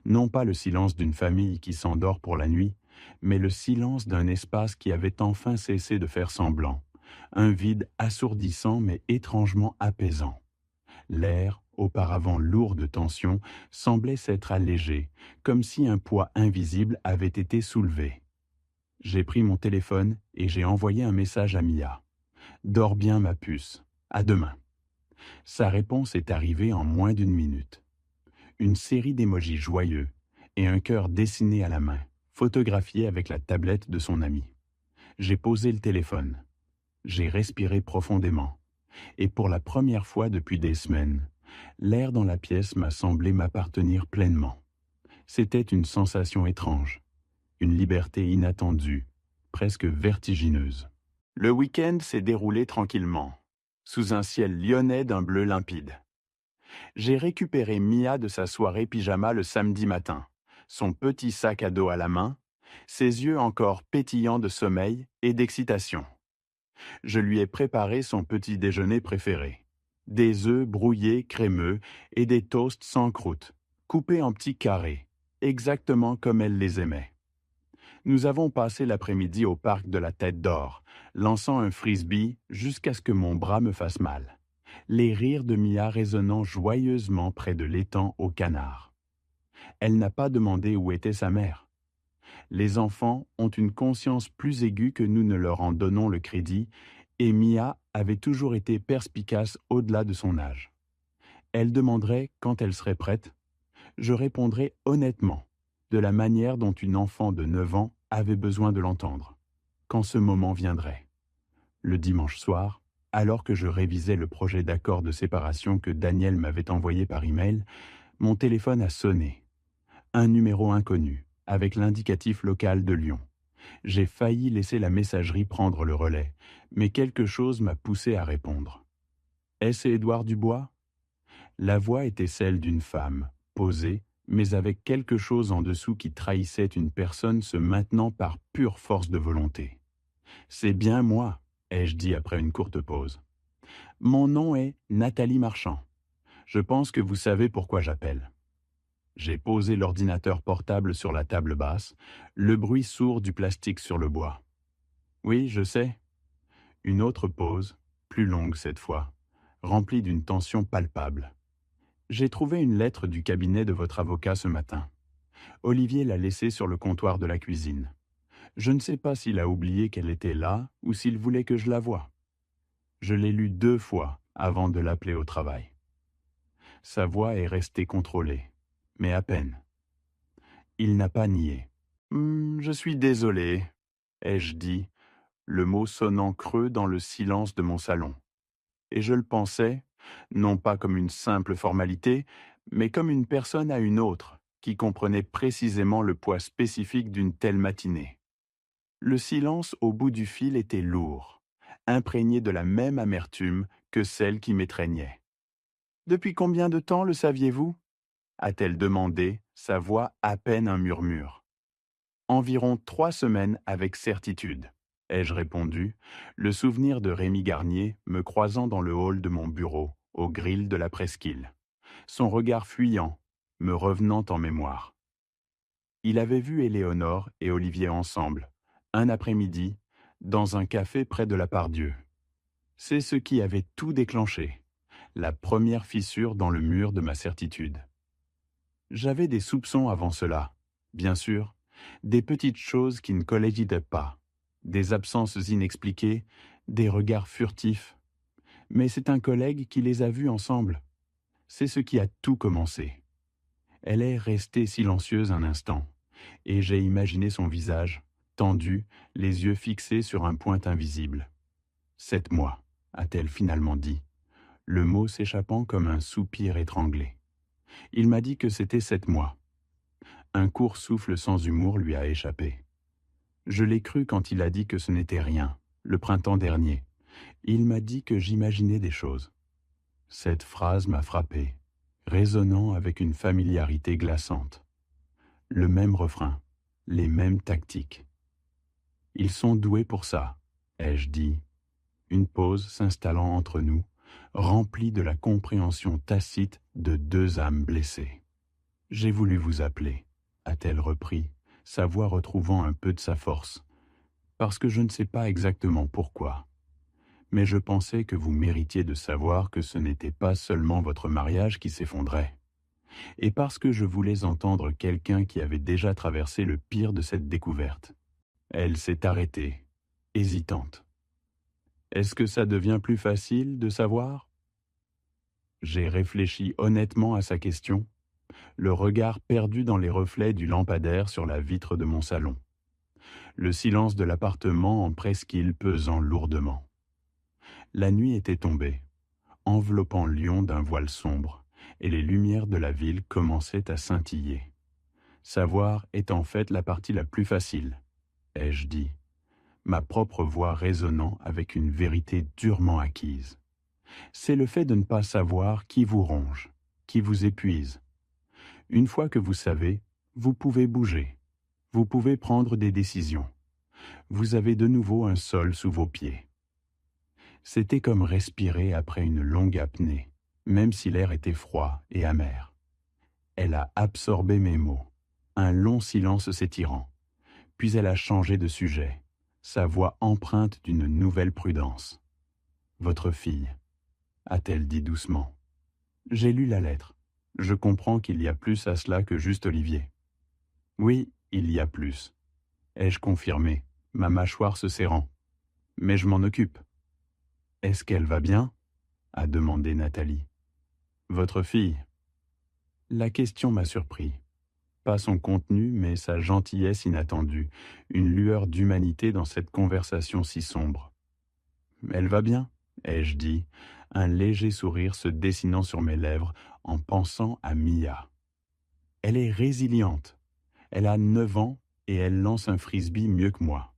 Non pas le silence d'une famille qui s'endort pour la nuit, mais le silence d'un espace qui avait enfin cessé de faire semblant, un vide assourdissant mais étrangement apaisant. L'air, auparavant lourd de tension, semblait s'être allégé, comme si un poids invisible avait été soulevé. J'ai pris mon téléphone et j'ai envoyé un message à Mia. « Dors bien ma puce, à demain. » Sa réponse est arrivée en moins d'une minute. Une série d'émojis joyeux et un cœur dessiné à la main, photographiée avec la tablette de son ami. J'ai posé le téléphone. J'ai respiré profondément. Et pour la première fois depuis des semaines, l'air dans la pièce m'a semblé m'appartenir pleinement. C'était une sensation étrange, une liberté inattendue, presque vertigineuse. Le week-end s'est déroulé tranquillement, sous un ciel lyonnais d'un bleu limpide. J'ai récupéré Mia de sa soirée pyjama le samedi matin, son petit sac à dos à la main, ses yeux encore pétillants de sommeil et d'excitation. Je lui ai préparé son petit déjeuner préféré. Des œufs brouillés crémeux et des toasts sans croûte, coupés en petits carrés, exactement comme elle les aimait. Nous avons passé l'après-midi au parc de la Tête d'Or, lançant un frisbee jusqu'à ce que mon bras me fasse mal. Les rires de Mia résonnant joyeusement près de l'étang aux canards. Elle n'a pas demandé où était sa mère. Les enfants ont une conscience plus aiguë que nous ne leur en donnons le crédit, et Mia avait toujours été perspicace au-delà de son âge. Elle demanderait quand elle serait prête. Je répondrais honnêtement, de la manière dont une enfant de 9 ans avait besoin de l'entendre, quand ce moment viendrait. Le dimanche soir, alors que je révisais le projet d'accord de séparation que Daniel m'avait envoyé par email, mon téléphone a sonné. Un numéro inconnu, avec l'indicatif local de Lyon. J'ai failli laisser la messagerie prendre le relais, mais quelque chose m'a poussé à répondre. Est-ce Édouard Dubois ? La voix était celle d'une femme, posée, mais avec quelque chose en dessous qui trahissait une personne se maintenant par pure force de volonté. « C'est bien moi », ai-je dit après une courte pause. « Mon nom est Nathalie Marchand. Je pense que vous savez pourquoi j'appelle. » J'ai posé l'ordinateur portable sur la table basse, le bruit sourd du plastique sur le bois. « Oui, je sais. » Une autre pause, plus longue cette fois, remplie d'une tension palpable. « J'ai trouvé une lettre du cabinet de votre avocat ce matin. Olivier l'a laissée sur le comptoir de la cuisine. Je ne sais pas s'il a oublié qu'elle était là ou s'il voulait que je la voie. Je l'ai lue 2 fois avant de l'appeler au travail. » Sa voix est restée contrôlée, mais à peine. Il n'a pas nié. « Je suis désolé, » ai-je dit, le mot sonnant creux dans le silence de mon salon. Et je le pensais, non pas comme une simple formalité, mais comme une personne à une autre, qui comprenait précisément le poids spécifique d'une telle matinée. Le silence au bout du fil était lourd, imprégné de la même amertume que celle qui m'étreignait. « Depuis combien de temps le saviez-vous » a-t-elle demandé, sa voix à peine un murmure. « Environ 3 semaines avec certitude, » ai-je répondu, le souvenir de Rémi Garnier me croisant dans le hall de mon bureau, au grill de la presqu'île. Son regard fuyant, me revenant en mémoire. Il avait vu Éléonore et Olivier ensemble, un après-midi, dans un café près de la Part-Dieu. C'est ce qui avait tout déclenché, la première fissure dans le mur de ma certitude. J'avais des soupçons avant cela, bien sûr, des petites choses qui ne collégidaient pas, des absences inexpliquées, des regards furtifs. Mais c'est un collègue qui les a vus ensemble. C'est ce qui a tout commencé. Elle est restée silencieuse un instant, et j'ai imaginé son visage, tendu, les yeux fixés sur un point invisible. « 7 mois, a-t-elle finalement dit, le mot s'échappant comme un soupir étranglé. Il m'a dit que c'était 7 mois. Un court souffle sans humour lui a échappé. Je l'ai cru quand il a dit que ce n'était rien, le printemps dernier. Il m'a dit que j'imaginais des choses. Cette phrase m'a frappé, résonnant avec une familiarité glaçante. Le même refrain, les mêmes tactiques. Ils sont doués pour ça, ai-je dit. Une pause s'installant entre nous, remplie de la compréhension tacite de 2 âmes blessées. « J'ai voulu vous appeler, » a-t-elle repris, sa voix retrouvant un peu de sa force, « parce que je ne sais pas exactement pourquoi. Mais je pensais que vous méritiez de savoir que ce n'était pas seulement votre mariage qui s'effondrait. Et parce que je voulais entendre quelqu'un qui avait déjà traversé le pire de cette découverte. » Elle s'est arrêtée, hésitante. « Est-ce que ça devient plus facile de savoir ?» J'ai réfléchi honnêtement à sa question. le regard perdu dans les reflets du lampadaire sur la vitre de mon salon, le silence de l'appartement en presqu'île pesant lourdement. La nuit était tombée, enveloppant Lyon d'un voile sombre, et les lumières de la ville commençaient à scintiller. Savoir est en fait la partie la plus facile, ai-je dit, ma propre voix résonnant avec une vérité durement acquise. C'est le fait de ne pas savoir qui vous ronge, qui vous épuise. Une fois que vous savez, vous pouvez bouger, vous pouvez prendre des décisions. Vous avez de nouveau un sol sous vos pieds. C'était comme respirer après une longue apnée, même si l'air était froid et amer. Elle a absorbé mes mots, un long silence s'étirant. Puis elle a changé de sujet, sa voix empreinte d'une nouvelle prudence. « Votre fille », a-t-elle dit doucement. J'ai lu la lettre. Je comprends qu'il y a plus à cela que juste Olivier. Oui, il y a plus, ai-je confirmé, ma mâchoire se serrant. Mais je m'en occupe. Est-ce qu'elle va bien ? A demandé Nathalie. Votre fille ? La question m'a surpris. Pas son contenu, mais sa gentillesse inattendue, une lueur d'humanité dans cette conversation si sombre. Elle va bien, ai-je dit, un léger sourire se dessinant sur mes lèvres en pensant à Mia. Elle est résiliente. Elle a 9 ans et elle lance un frisbee mieux que moi.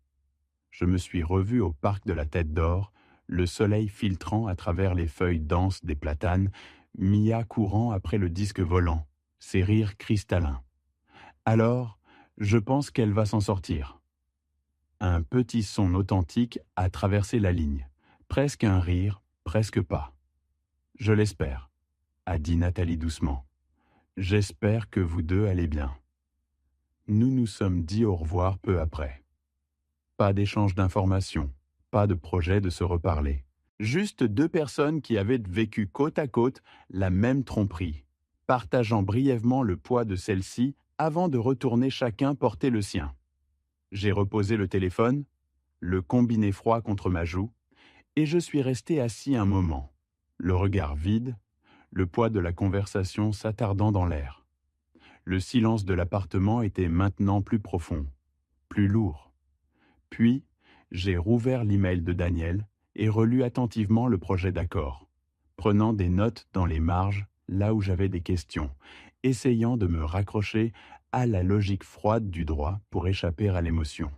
Je me suis revu au parc de la Tête d'Or, le soleil filtrant à travers les feuilles denses des platanes, Mia courant après le disque volant, ses rires cristallins. Alors, je pense qu'elle va s'en sortir. Un petit son authentique a traversé la ligne. Presque un rire, presque pas. Je l'espère, a dit Nathalie doucement. J'espère que vous deux allez bien. Nous nous sommes dit au revoir peu après. Pas d'échange d'informations, pas de projet de se reparler. Juste 2 personnes qui avaient vécu côte à côte la même tromperie, partageant brièvement le poids de celle-ci avant de retourner chacun porter le sien. J'ai reposé le téléphone, le combiné froid contre ma joue, et je suis resté assis un moment, le regard vide, le poids de la conversation s'attardant dans l'air. Le silence de l'appartement était maintenant plus profond, plus lourd. Puis, j'ai rouvert l'email de Daniel et relu attentivement le projet d'accord, prenant des notes dans les marges là où j'avais des questions, essayant de me raccrocher à la logique froide du droit pour échapper à l'émotion.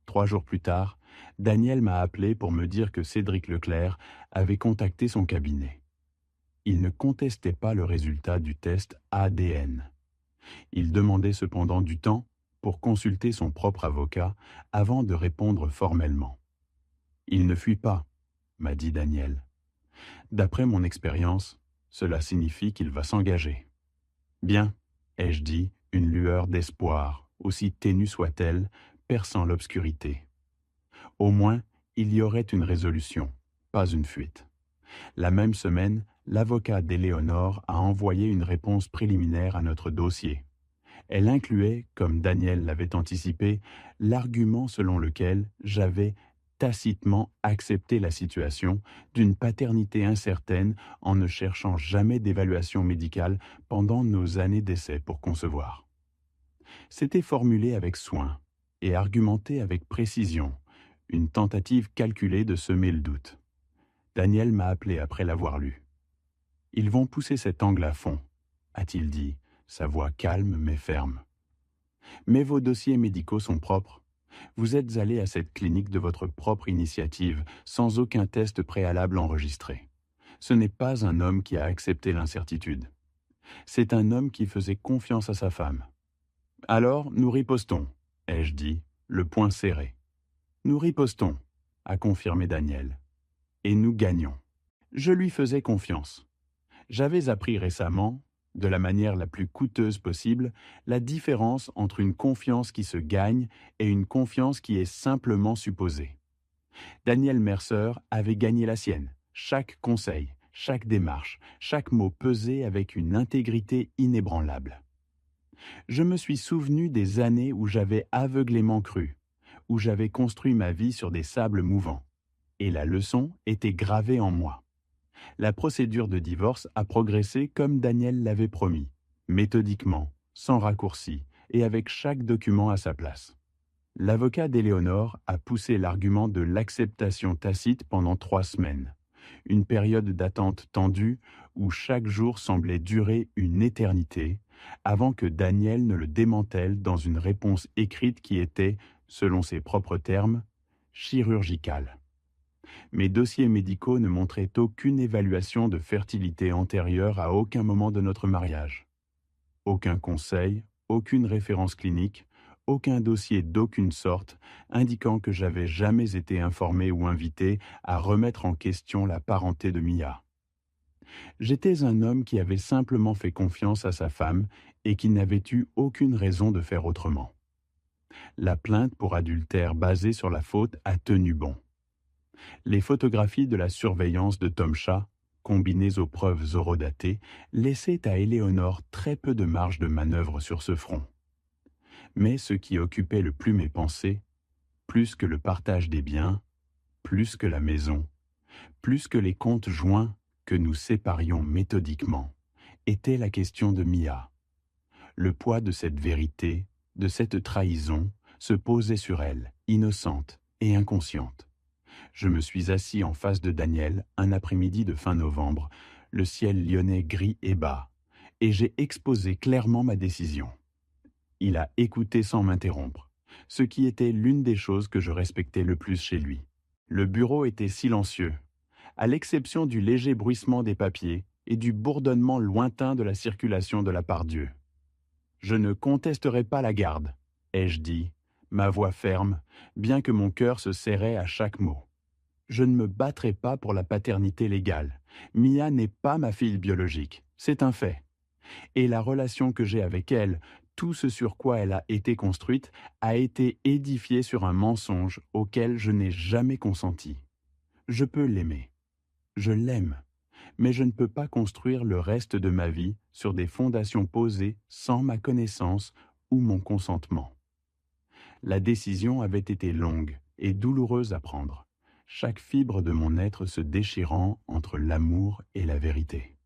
3 jours plus tard, Daniel m'a appelé pour me dire que Cédric Leclerc avait contacté son cabinet. Il ne contestait pas le résultat du test ADN. Il demandait cependant du temps pour consulter son propre avocat avant de répondre formellement. « Il ne fuit pas », m'a dit Daniel. D'après mon expérience, cela signifie qu'il va s'engager. « Bien », ai-je dit, une lueur d'espoir, aussi ténue soit-elle, perçant l'obscurité. Au moins, il y aurait une résolution, pas une fuite. La même semaine, l'avocat d'Éléonore a envoyé une réponse préliminaire à notre dossier. Elle incluait, comme Daniel l'avait anticipé, l'argument selon lequel j'avais tacitement accepté la situation d'une paternité incertaine en ne cherchant jamais d'évaluation médicale pendant nos années d'essai pour concevoir. C'était formulé avec soin et argumenté avec précision, une tentative calculée de semer le doute. Daniel m'a appelé après l'avoir lu. « Ils vont pousser cet angle à fond », a-t-il dit, sa voix calme mais ferme. « Mais vos dossiers médicaux sont propres. Vous êtes allé à cette clinique de votre propre initiative, sans aucun test préalable enregistré. Ce n'est pas un homme qui a accepté l'incertitude. C'est un homme qui faisait confiance à sa femme. Alors, nous ripostons, ai-je dit, le poing serré. Nous ripostons, a confirmé Daniel. Et nous gagnons. Je lui faisais confiance. J'avais appris récemment, de la manière la plus coûteuse possible, la différence entre une confiance qui se gagne et une confiance qui est simplement supposée. Daniel Mercer avait gagné la sienne. Chaque conseil, chaque démarche, chaque mot pesé avec une intégrité inébranlable. Je me suis souvenu des années où j'avais aveuglément cru, où j'avais construit ma vie sur des sables mouvants. Et la leçon était gravée en moi. La procédure de divorce a progressé comme Daniel l'avait promis, méthodiquement, sans raccourci, et avec chaque document à sa place. L'avocat d'Éléonore a poussé l'argument de l'acceptation tacite pendant 3 semaines, une période d'attente tendue où chaque jour semblait durer une éternité, avant que Daniel ne le démantèle dans une réponse écrite qui était, selon ses propres termes, chirurgicale. Mes dossiers médicaux ne montraient aucune évaluation de fertilité antérieure à aucun moment de notre mariage. Aucun conseil, aucune référence clinique, aucun dossier d'aucune sorte indiquant que j'avais jamais été informé ou invité à remettre en question la parenté de Mia. J'étais un homme qui avait simplement fait confiance à sa femme et qui n'avait eu aucune raison de faire autrement. La plainte pour adultère basée sur la faute a tenu bon. Les photographies de la surveillance de Tom Shah, combinées aux preuves horodatées, laissaient à Éléonore très peu de marge de manœuvre sur ce front. Mais ce qui occupait le plus mes pensées, plus que le partage des biens, plus que la maison, plus que les comptes joints que nous séparions méthodiquement, était la question de Mia. Le poids de cette vérité, de cette trahison, se posait sur elle, innocente et inconsciente. Je me suis assis en face de Daniel un après-midi de fin novembre, le ciel lyonnais gris et bas, et j'ai exposé clairement ma décision. Il a écouté sans m'interrompre, ce qui était l'une des choses que je respectais le plus chez lui. Le bureau était silencieux, à l'exception du léger bruissement des papiers et du bourdonnement lointain de la circulation de la Pardieu. « Je ne contesterai pas la garde », ai-je dit, ma voix ferme, bien que mon cœur se serrait à chaque mot. Je ne me battrai pas pour la paternité légale. Mia n'est pas ma fille biologique, c'est un fait. Et la relation que j'ai avec elle, tout ce sur quoi elle a été construite, a été édifiée sur un mensonge auquel je n'ai jamais consenti. Je peux l'aimer. Je l'aime. Mais je ne peux pas construire le reste de ma vie sur des fondations posées sans ma connaissance ou mon consentement. La décision avait été longue et douloureuse à prendre, chaque fibre de mon être se déchirant entre l'amour et la vérité.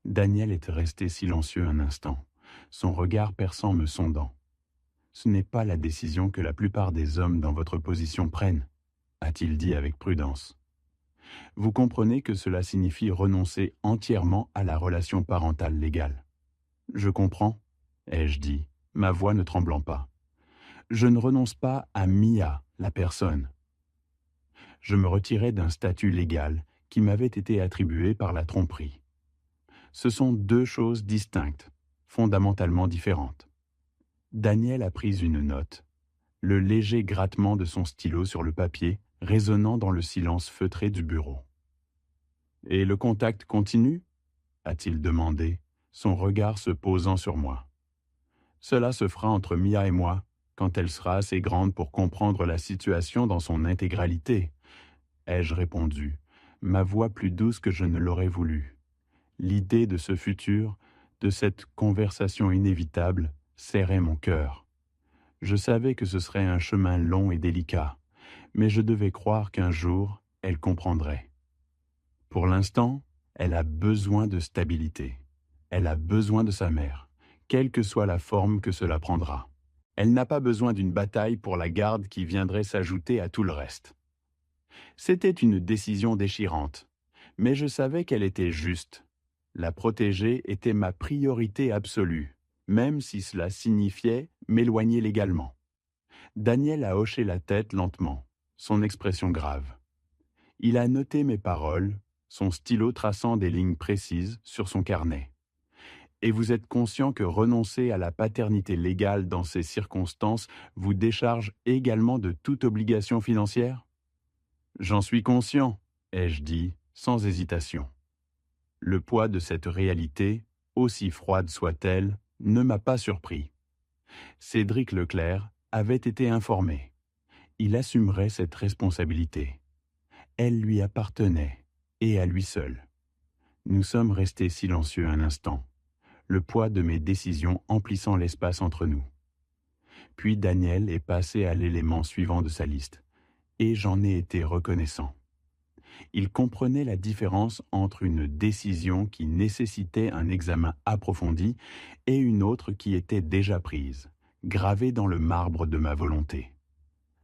Daniel était resté silencieux un instant, son regard perçant me sondant. « Ce n'est pas la décision que la plupart des hommes dans votre position prennent, » a-t-il dit avec prudence. « Vous comprenez que cela signifie renoncer entièrement à la relation parentale légale. »« Je comprends, » ai-je dit, ma voix ne tremblant pas. « Je ne renonce pas à Mia, la personne. » Je me retirais d'un statut légal qui m'avait été attribué par la tromperie. Ce sont deux choses distinctes, fondamentalement différentes. Daniel a pris une note, le léger grattement de son stylo sur le papier résonnant dans le silence feutré du bureau. « Et le contact continue » a-t-il demandé, son regard se posant sur moi. « Cela se fera entre Mia et moi, quand elle sera assez grande pour comprendre la situation dans son intégralité, » ai-je répondu, ma voix plus douce que je ne l'aurais voulu. L'idée de ce futur, de cette conversation inévitable, serrait mon cœur. Je savais que ce serait un chemin long et délicat, mais je devais croire qu'un jour, elle comprendrait. Pour l'instant, elle a besoin de stabilité. Elle a besoin de sa mère, quelle que soit la forme que cela prendra. Elle n'a pas besoin d'une bataille pour la garde qui viendrait s'ajouter à tout le reste. C'était une décision déchirante, mais je savais qu'elle était juste. La protéger était ma priorité absolue, même si cela signifiait m'éloigner légalement. Daniel a hoché la tête lentement, son expression grave. Il a noté mes paroles, son stylo traçant des lignes précises sur son carnet. Et vous êtes conscient que renoncer à la paternité légale dans ces circonstances vous décharge également de toute obligation financière ? J'en suis conscient, ai-je dit, sans hésitation. Le poids de cette réalité, aussi froide soit-elle, ne m'a pas surpris. Cédric Leclerc avait été informé. Il assumerait cette responsabilité. Elle lui appartenait, et à lui seul. Nous sommes restés silencieux un instant, le poids de mes décisions emplissant l'espace entre nous. Puis Daniel est passé à l'élément suivant de sa liste, et j'en ai été reconnaissant. Il comprenait la différence entre une décision qui nécessitait un examen approfondi et une autre qui était déjà prise, gravée dans le marbre de ma volonté.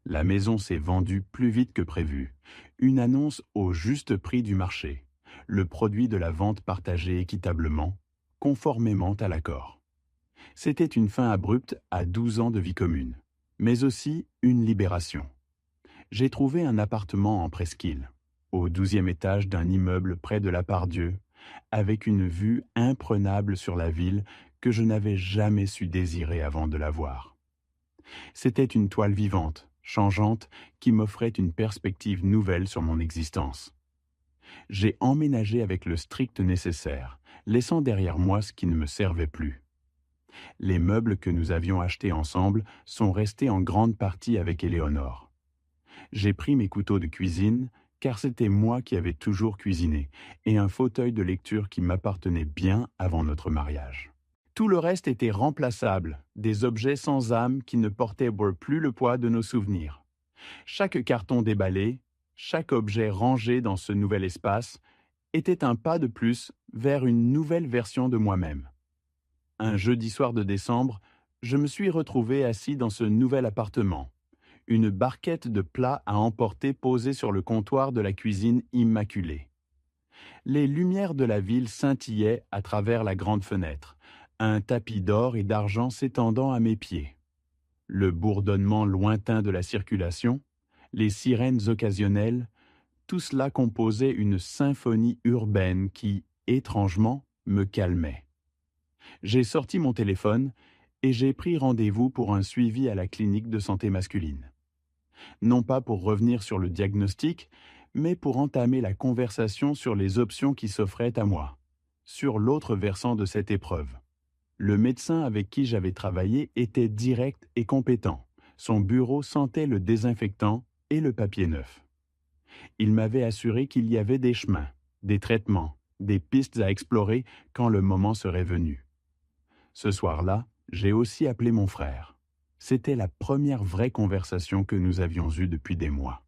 La maison s'est vendue plus vite que prévu. Une annonce au juste prix du marché. Le produit de la vente partagée équitablement, conformément à l'accord. C'était une fin abrupte à 12 ans de vie commune, mais aussi une libération. J'ai trouvé un appartement en presqu'île, au 12e étage d'un immeuble près de la Part-Dieu, avec une vue imprenable sur la ville que je n'avais jamais su désirer avant de la voir. C'était une toile vivante, changeante, qui m'offrait une perspective nouvelle sur mon existence. J'ai emménagé avec le strict nécessaire, laissant derrière moi ce qui ne me servait plus. Les meubles que nous avions achetés ensemble sont restés en grande partie avec Éléonore. J'ai pris mes couteaux de cuisine, car c'était moi qui avais toujours cuisiné, et un fauteuil de lecture qui m'appartenait bien avant notre mariage. Tout le reste était remplaçable, des objets sans âme qui ne portaient plus le poids de nos souvenirs. Chaque carton déballé, chaque objet rangé dans ce nouvel espace, était un pas de plus vers une nouvelle version de moi-même. Un jeudi soir de décembre, je me suis retrouvé assis dans ce nouvel appartement. Une barquette de plats à emporter posée sur le comptoir de la cuisine immaculée. Les lumières de la ville scintillaient à travers la grande fenêtre, un tapis d'or et d'argent s'étendant à mes pieds. Le bourdonnement lointain de la circulation, les sirènes occasionnelles, tout cela composait une symphonie urbaine qui, étrangement, me calmait. J'ai sorti mon téléphone et j'ai pris rendez-vous pour un suivi à la clinique de santé masculine. Non pas pour revenir sur le diagnostic, mais pour entamer la conversation sur les options qui s'offraient à moi, sur l'autre versant de cette épreuve. Le médecin avec qui j'avais travaillé était direct et compétent. Son bureau sentait le désinfectant et le papier neuf. Il m'avait assuré qu'il y avait des chemins, des traitements, des pistes à explorer quand le moment serait venu. Ce soir-là, j'ai aussi appelé mon frère. C'était la première vraie conversation que nous avions eue depuis des mois.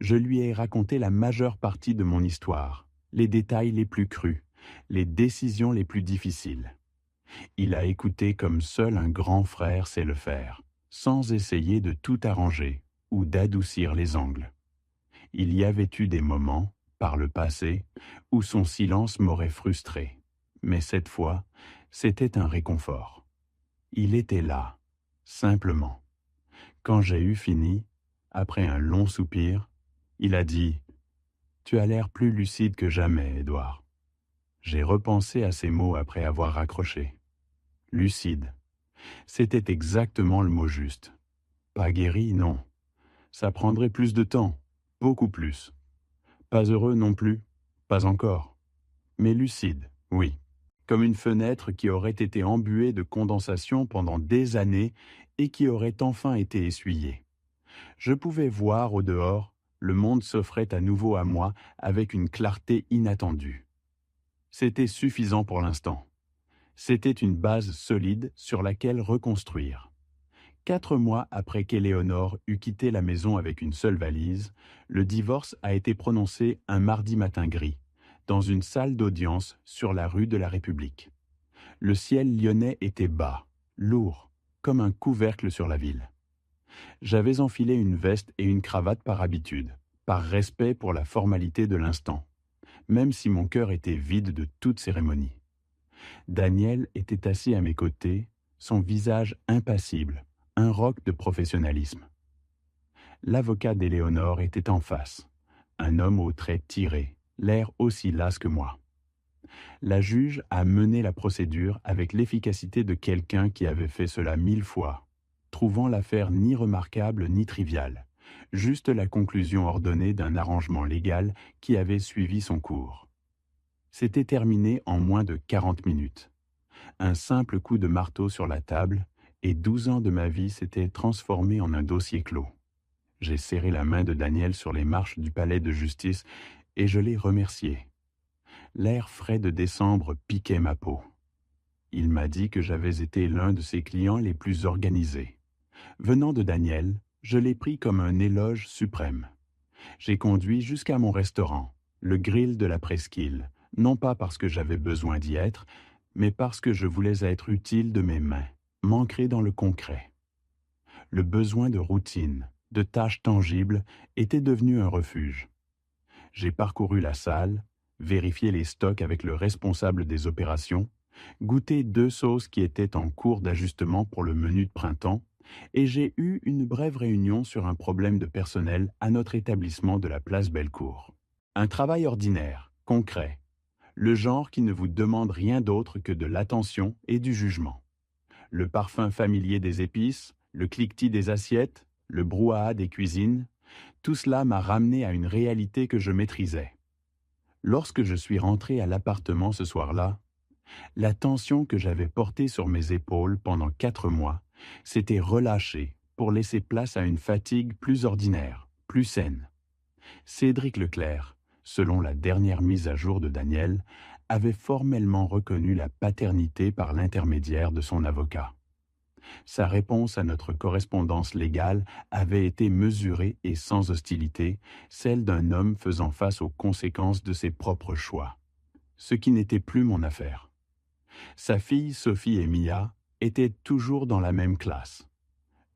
Je lui ai raconté la majeure partie de mon histoire, les détails les plus crus, les décisions les plus difficiles. Il a écouté comme seul un grand frère sait le faire, sans essayer de tout arranger ou d'adoucir les angles. Il y avait eu des moments, par le passé, où son silence m'aurait frustré, mais cette fois, c'était un réconfort. Il était là, simplement. Quand j'ai eu fini, après un long soupir, il a dit « Tu as l'air plus lucide que jamais, Édouard. » J'ai repensé à ces mots après avoir raccroché. Lucide. C'était exactement le mot juste. Pas guéri, non. Ça prendrait plus de temps, beaucoup plus. Pas heureux non plus, pas encore. Mais lucide, oui. Comme une fenêtre qui aurait été embuée de condensation pendant des années et qui aurait enfin été essuyée. Je pouvais voir au dehors, le monde s'offrait à nouveau à moi avec une clarté inattendue. C'était suffisant pour l'instant. C'était une base solide sur laquelle reconstruire. 4 mois après qu'Éléonore eut quitté la maison avec une seule valise, le divorce a été prononcé un mardi matin gris, dans une salle d'audience sur la rue de la République. Le ciel lyonnais était bas, lourd, comme un couvercle sur la ville. J'avais enfilé une veste et une cravate par habitude, par respect pour la formalité de l'instant, même si mon cœur était vide de toute cérémonie. Daniel était assis à mes côtés, son visage impassible, un roc de professionnalisme. L'avocat d'Éléonore était en face, un homme aux traits tirés, l'air aussi las que moi. La juge a mené la procédure avec l'efficacité de quelqu'un qui avait fait cela 1000 fois, trouvant l'affaire ni remarquable ni triviale, juste la conclusion ordonnée d'un arrangement légal qui avait suivi son cours. C'était terminé en moins de 40 minutes. Un simple coup de marteau sur la table, et 12 ans de ma vie s'étaient transformés en un dossier clos. J'ai serré la main de Daniel sur les marches du palais de justice et je l'ai remercié. L'air frais de décembre piquait ma peau. Il m'a dit que j'avais été l'un de ses clients les plus organisés. Venant de Daniel, je l'ai pris comme un éloge suprême. J'ai conduit jusqu'à mon restaurant, le Grill de la Presqu'île, non pas parce que j'avais besoin d'y être, mais parce que je voulais être utile de mes mains, m'ancrer dans le concret. Le besoin de routine, de tâches tangibles, était devenu un refuge. J'ai parcouru la salle, vérifié les stocks avec le responsable des opérations, goûté 2 sauces qui étaient en cours d'ajustement pour le menu de printemps, et j'ai eu une brève réunion sur un problème de personnel à notre établissement de la place Bellecour. Un travail ordinaire, concret, le genre qui ne vous demande rien d'autre que de l'attention et du jugement. Le parfum familier des épices, le cliquetis des assiettes, le brouhaha des cuisines, tout cela m'a ramené à une réalité que je maîtrisais. Lorsque je suis rentré à l'appartement ce soir-là, la tension que j'avais portée sur mes épaules pendant 4 mois s'était relâchée pour laisser place à une fatigue plus ordinaire, plus saine. Cédric Leclerc, selon la dernière mise à jour de Daniel, avait formellement reconnu la paternité par l'intermédiaire de son avocat. Sa réponse à notre correspondance légale avait été mesurée et sans hostilité, celle d'un homme faisant face aux conséquences de ses propres choix. Ce qui n'était plus mon affaire. Sa fille, Sophie et Mia, étaient toujours dans la même classe.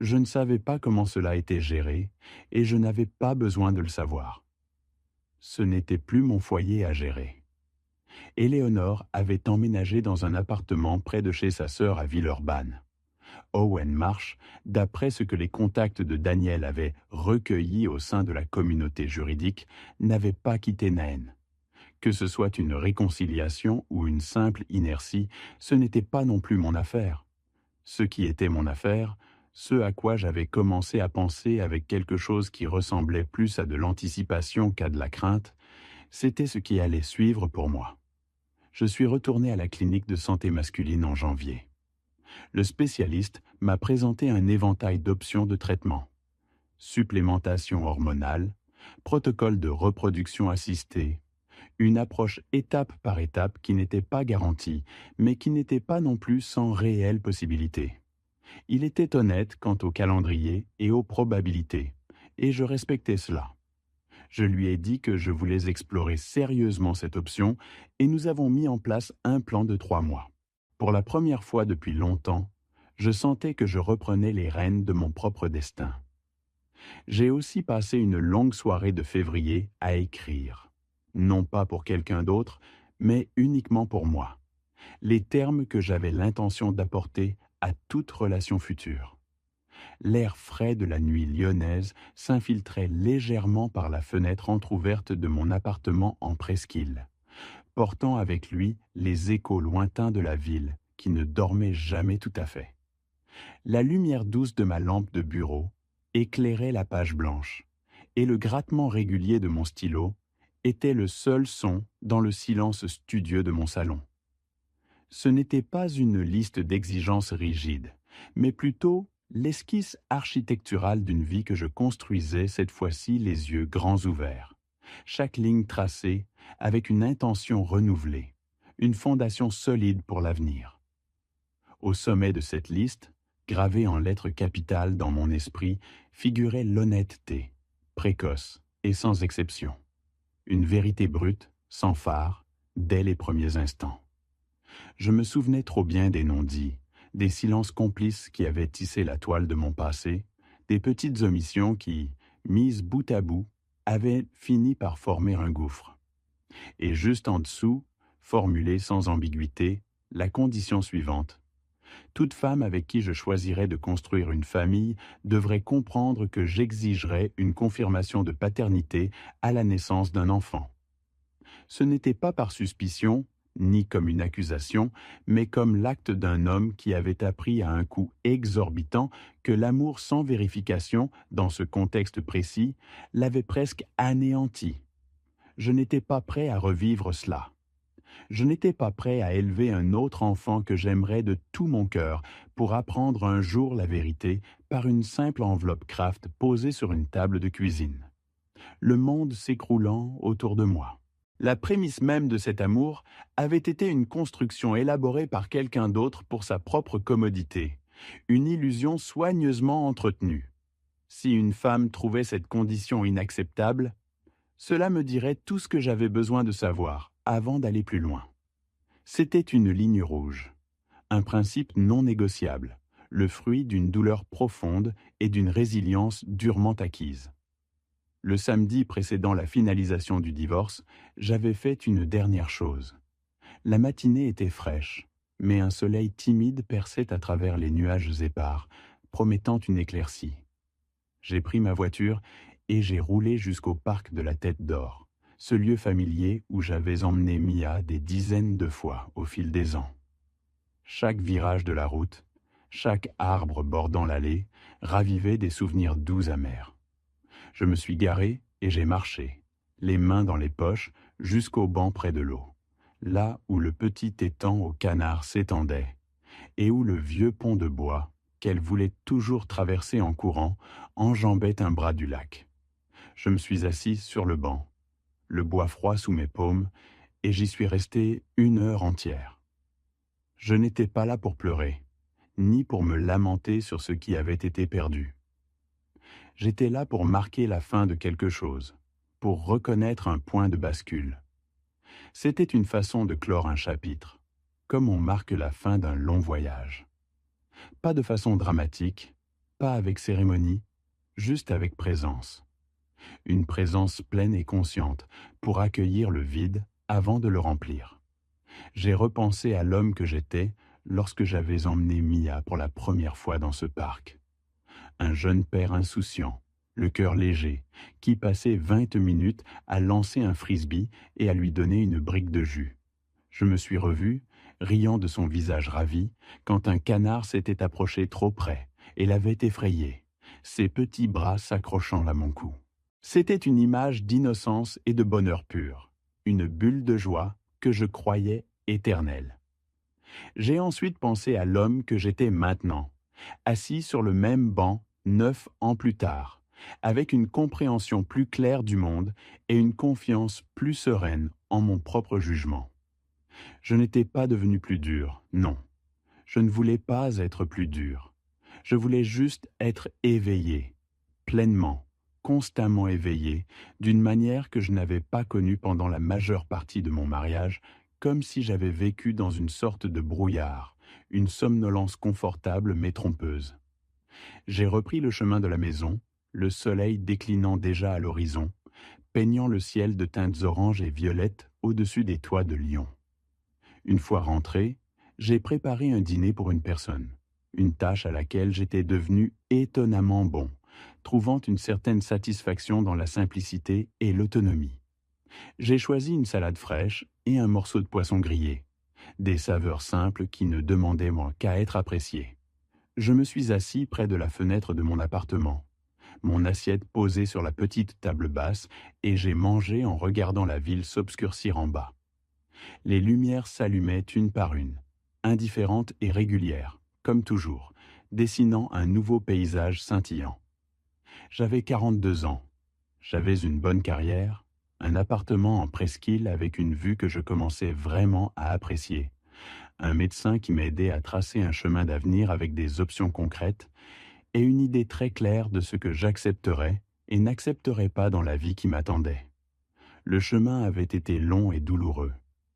Je ne savais pas comment cela était géré et je n'avais pas besoin de le savoir. Ce n'était plus mon foyer à gérer. Éléonore avait emménagé dans un appartement près de chez sa sœur à Villeurbanne. Owen Marsh, d'après ce que les contacts de Daniel avaient recueilli au sein de la communauté juridique, n'avait pas quitté Nain. Que ce soit une réconciliation ou une simple inertie, ce n'était pas non plus mon affaire. Ce qui était mon affaire, ce à quoi j'avais commencé à penser avec quelque chose qui ressemblait plus à de l'anticipation qu'à de la crainte, c'était ce qui allait suivre pour moi. Je suis retourné à la clinique de santé masculine en janvier. Le spécialiste m'a présenté un éventail d'options de traitement. Supplémentation hormonale, protocole de reproduction assistée, une approche étape par étape qui n'était pas garantie, mais qui n'était pas non plus sans réelle possibilité. Il était honnête quant au calendrier et aux probabilités, et je respectais cela. Je lui ai dit que je voulais explorer sérieusement cette option et nous avons mis en place un plan de 3 mois. Pour la première fois depuis longtemps, je sentais que je reprenais les rênes de mon propre destin. J'ai aussi passé une longue soirée de février à écrire. Non pas pour quelqu'un d'autre, mais uniquement pour moi. Les termes que j'avais l'intention d'apporter à toute relation future. L'air frais de la nuit lyonnaise s'infiltrait légèrement par la fenêtre entr'ouverte de mon appartement en presqu'île, portant avec lui les échos lointains de la ville qui ne dormait jamais tout à fait. La lumière douce de ma lampe de bureau éclairait la page blanche, et le grattement régulier de mon stylo était le seul son dans le silence studieux de mon salon. Ce n'était pas une liste d'exigences rigides, mais plutôt l'esquisse architecturale d'une vie que je construisais cette fois-ci les yeux grands ouverts. Chaque ligne tracée avec une intention renouvelée, une fondation solide pour l'avenir. Au sommet de cette liste, gravée en lettres capitales dans mon esprit, figurait l'honnêteté, précoce et sans exception. Une vérité brute, sans phare, dès les premiers instants. Je me souvenais trop bien des non-dits, des silences complices qui avaient tissé la toile de mon passé, des petites omissions qui, mises bout à bout, avaient fini par former un gouffre. Et juste en dessous, formulée sans ambiguïté, la condition suivante. Toute femme avec qui je choisirais de construire une famille devrait comprendre que j'exigerais une confirmation de paternité à la naissance d'un enfant. Ce n'était pas par suspicion, ni comme une accusation, mais comme l'acte d'un homme qui avait appris à un coût exorbitant que l'amour sans vérification, dans ce contexte précis, l'avait presque anéanti. Je n'étais pas prêt à revivre cela. Je n'étais pas prêt à élever un autre enfant que j'aimerais de tout mon cœur pour apprendre un jour la vérité par une simple enveloppe Kraft posée sur une table de cuisine. Le monde s'écroulant autour de moi. La prémisse même de cet amour avait été une construction élaborée par quelqu'un d'autre pour sa propre commodité, une illusion soigneusement entretenue. Si une femme trouvait cette condition inacceptable, cela me dirait tout ce que j'avais besoin de savoir avant d'aller plus loin. C'était une ligne rouge, un principe non négociable, le fruit d'une douleur profonde et d'une résilience durement acquise. Le samedi précédant la finalisation du divorce, j'avais fait une dernière chose. La matinée était fraîche, mais un soleil timide perçait à travers les nuages épars, promettant une éclaircie. J'ai pris ma voiture et j'ai roulé jusqu'au parc de la Tête d'Or, ce lieu familier où j'avais emmené Mia des dizaines de fois au fil des ans. Chaque virage de la route, chaque arbre bordant l'allée, ravivait des souvenirs doux amers. Je me suis garé et j'ai marché, les mains dans les poches, jusqu'au banc près de l'eau, là où le petit étang au canard s'étendait, et où le vieux pont de bois, qu'elle voulait toujours traverser en courant, enjambait un bras du lac. Je me suis assis sur le banc, le bois froid sous mes paumes, et j'y suis resté 1 heure entière. Je n'étais pas là pour pleurer, ni pour me lamenter sur ce qui avait été perdu. J'étais là pour marquer la fin de quelque chose, pour reconnaître un point de bascule. C'était une façon de clore un chapitre, comme on marque la fin d'un long voyage. Pas de façon dramatique, pas avec cérémonie, juste avec présence. Une présence pleine et consciente pour accueillir le vide avant de le remplir. J'ai repensé à l'homme que j'étais lorsque j'avais emmené Mia pour la première fois dans ce parc. Un jeune père insouciant, le cœur léger, qui passait 20 minutes à lancer un frisbee et à lui donner une brique de jus. Je me suis revu, riant de son visage ravi, quand un canard s'était approché trop près et l'avait effrayé, ses petits bras s'accrochant à mon cou. C'était une image d'innocence et de bonheur pur, une bulle de joie que je croyais éternelle. J'ai ensuite pensé à l'homme que j'étais maintenant, assis sur le même banc 9 ans plus tard, avec une compréhension plus claire du monde et une confiance plus sereine en mon propre jugement. Je n'étais pas devenu plus dur, non. Je ne voulais pas être plus dur. Je voulais juste être éveillé, pleinement, constamment éveillé, d'une manière que je n'avais pas connue pendant la majeure partie de mon mariage, comme si j'avais vécu dans une sorte de brouillard, une somnolence confortable mais trompeuse. J'ai repris le chemin de la maison, le soleil déclinant déjà à l'horizon, peignant le ciel de teintes oranges et violettes au-dessus des toits de Lyon. Une fois rentré, j'ai préparé un dîner pour une personne, une tâche à laquelle j'étais devenu étonnamment bon, trouvant une certaine satisfaction dans la simplicité et l'autonomie. J'ai choisi une salade fraîche et un morceau de poisson grillé, des saveurs simples qui ne demandaient moins qu'à être appréciées. Je me suis assis près de la fenêtre de mon appartement, mon assiette posée sur la petite table basse, et j'ai mangé en regardant la ville s'obscurcir en bas. Les lumières s'allumaient une par une, indifférentes et régulières, comme toujours, dessinant un nouveau paysage scintillant. J'avais 42 ans. J'avais une bonne carrière, un appartement en presqu'île avec une vue que je commençais vraiment à apprécier, un médecin qui m'aidait à tracer un chemin d'avenir avec des options concrètes, et une idée très claire de ce que j'accepterais et n'accepterais pas dans la vie qui m'attendait. Le chemin avait été long et douloureux,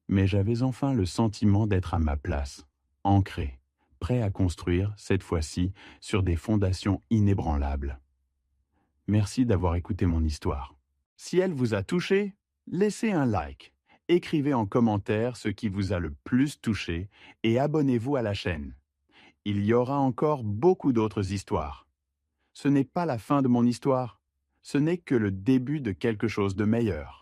mais j'avais enfin le sentiment d'être à ma place, ancré, prêt à construire, cette fois-ci, sur des fondations inébranlables. Merci d'avoir écouté mon histoire. Si elle vous a touché, laissez un like, écrivez en commentaire ce qui vous a le plus touché et abonnez-vous à la chaîne. Il y aura encore beaucoup d'autres histoires. Ce n'est pas la fin de mon histoire, ce n'est que le début de quelque chose de meilleur.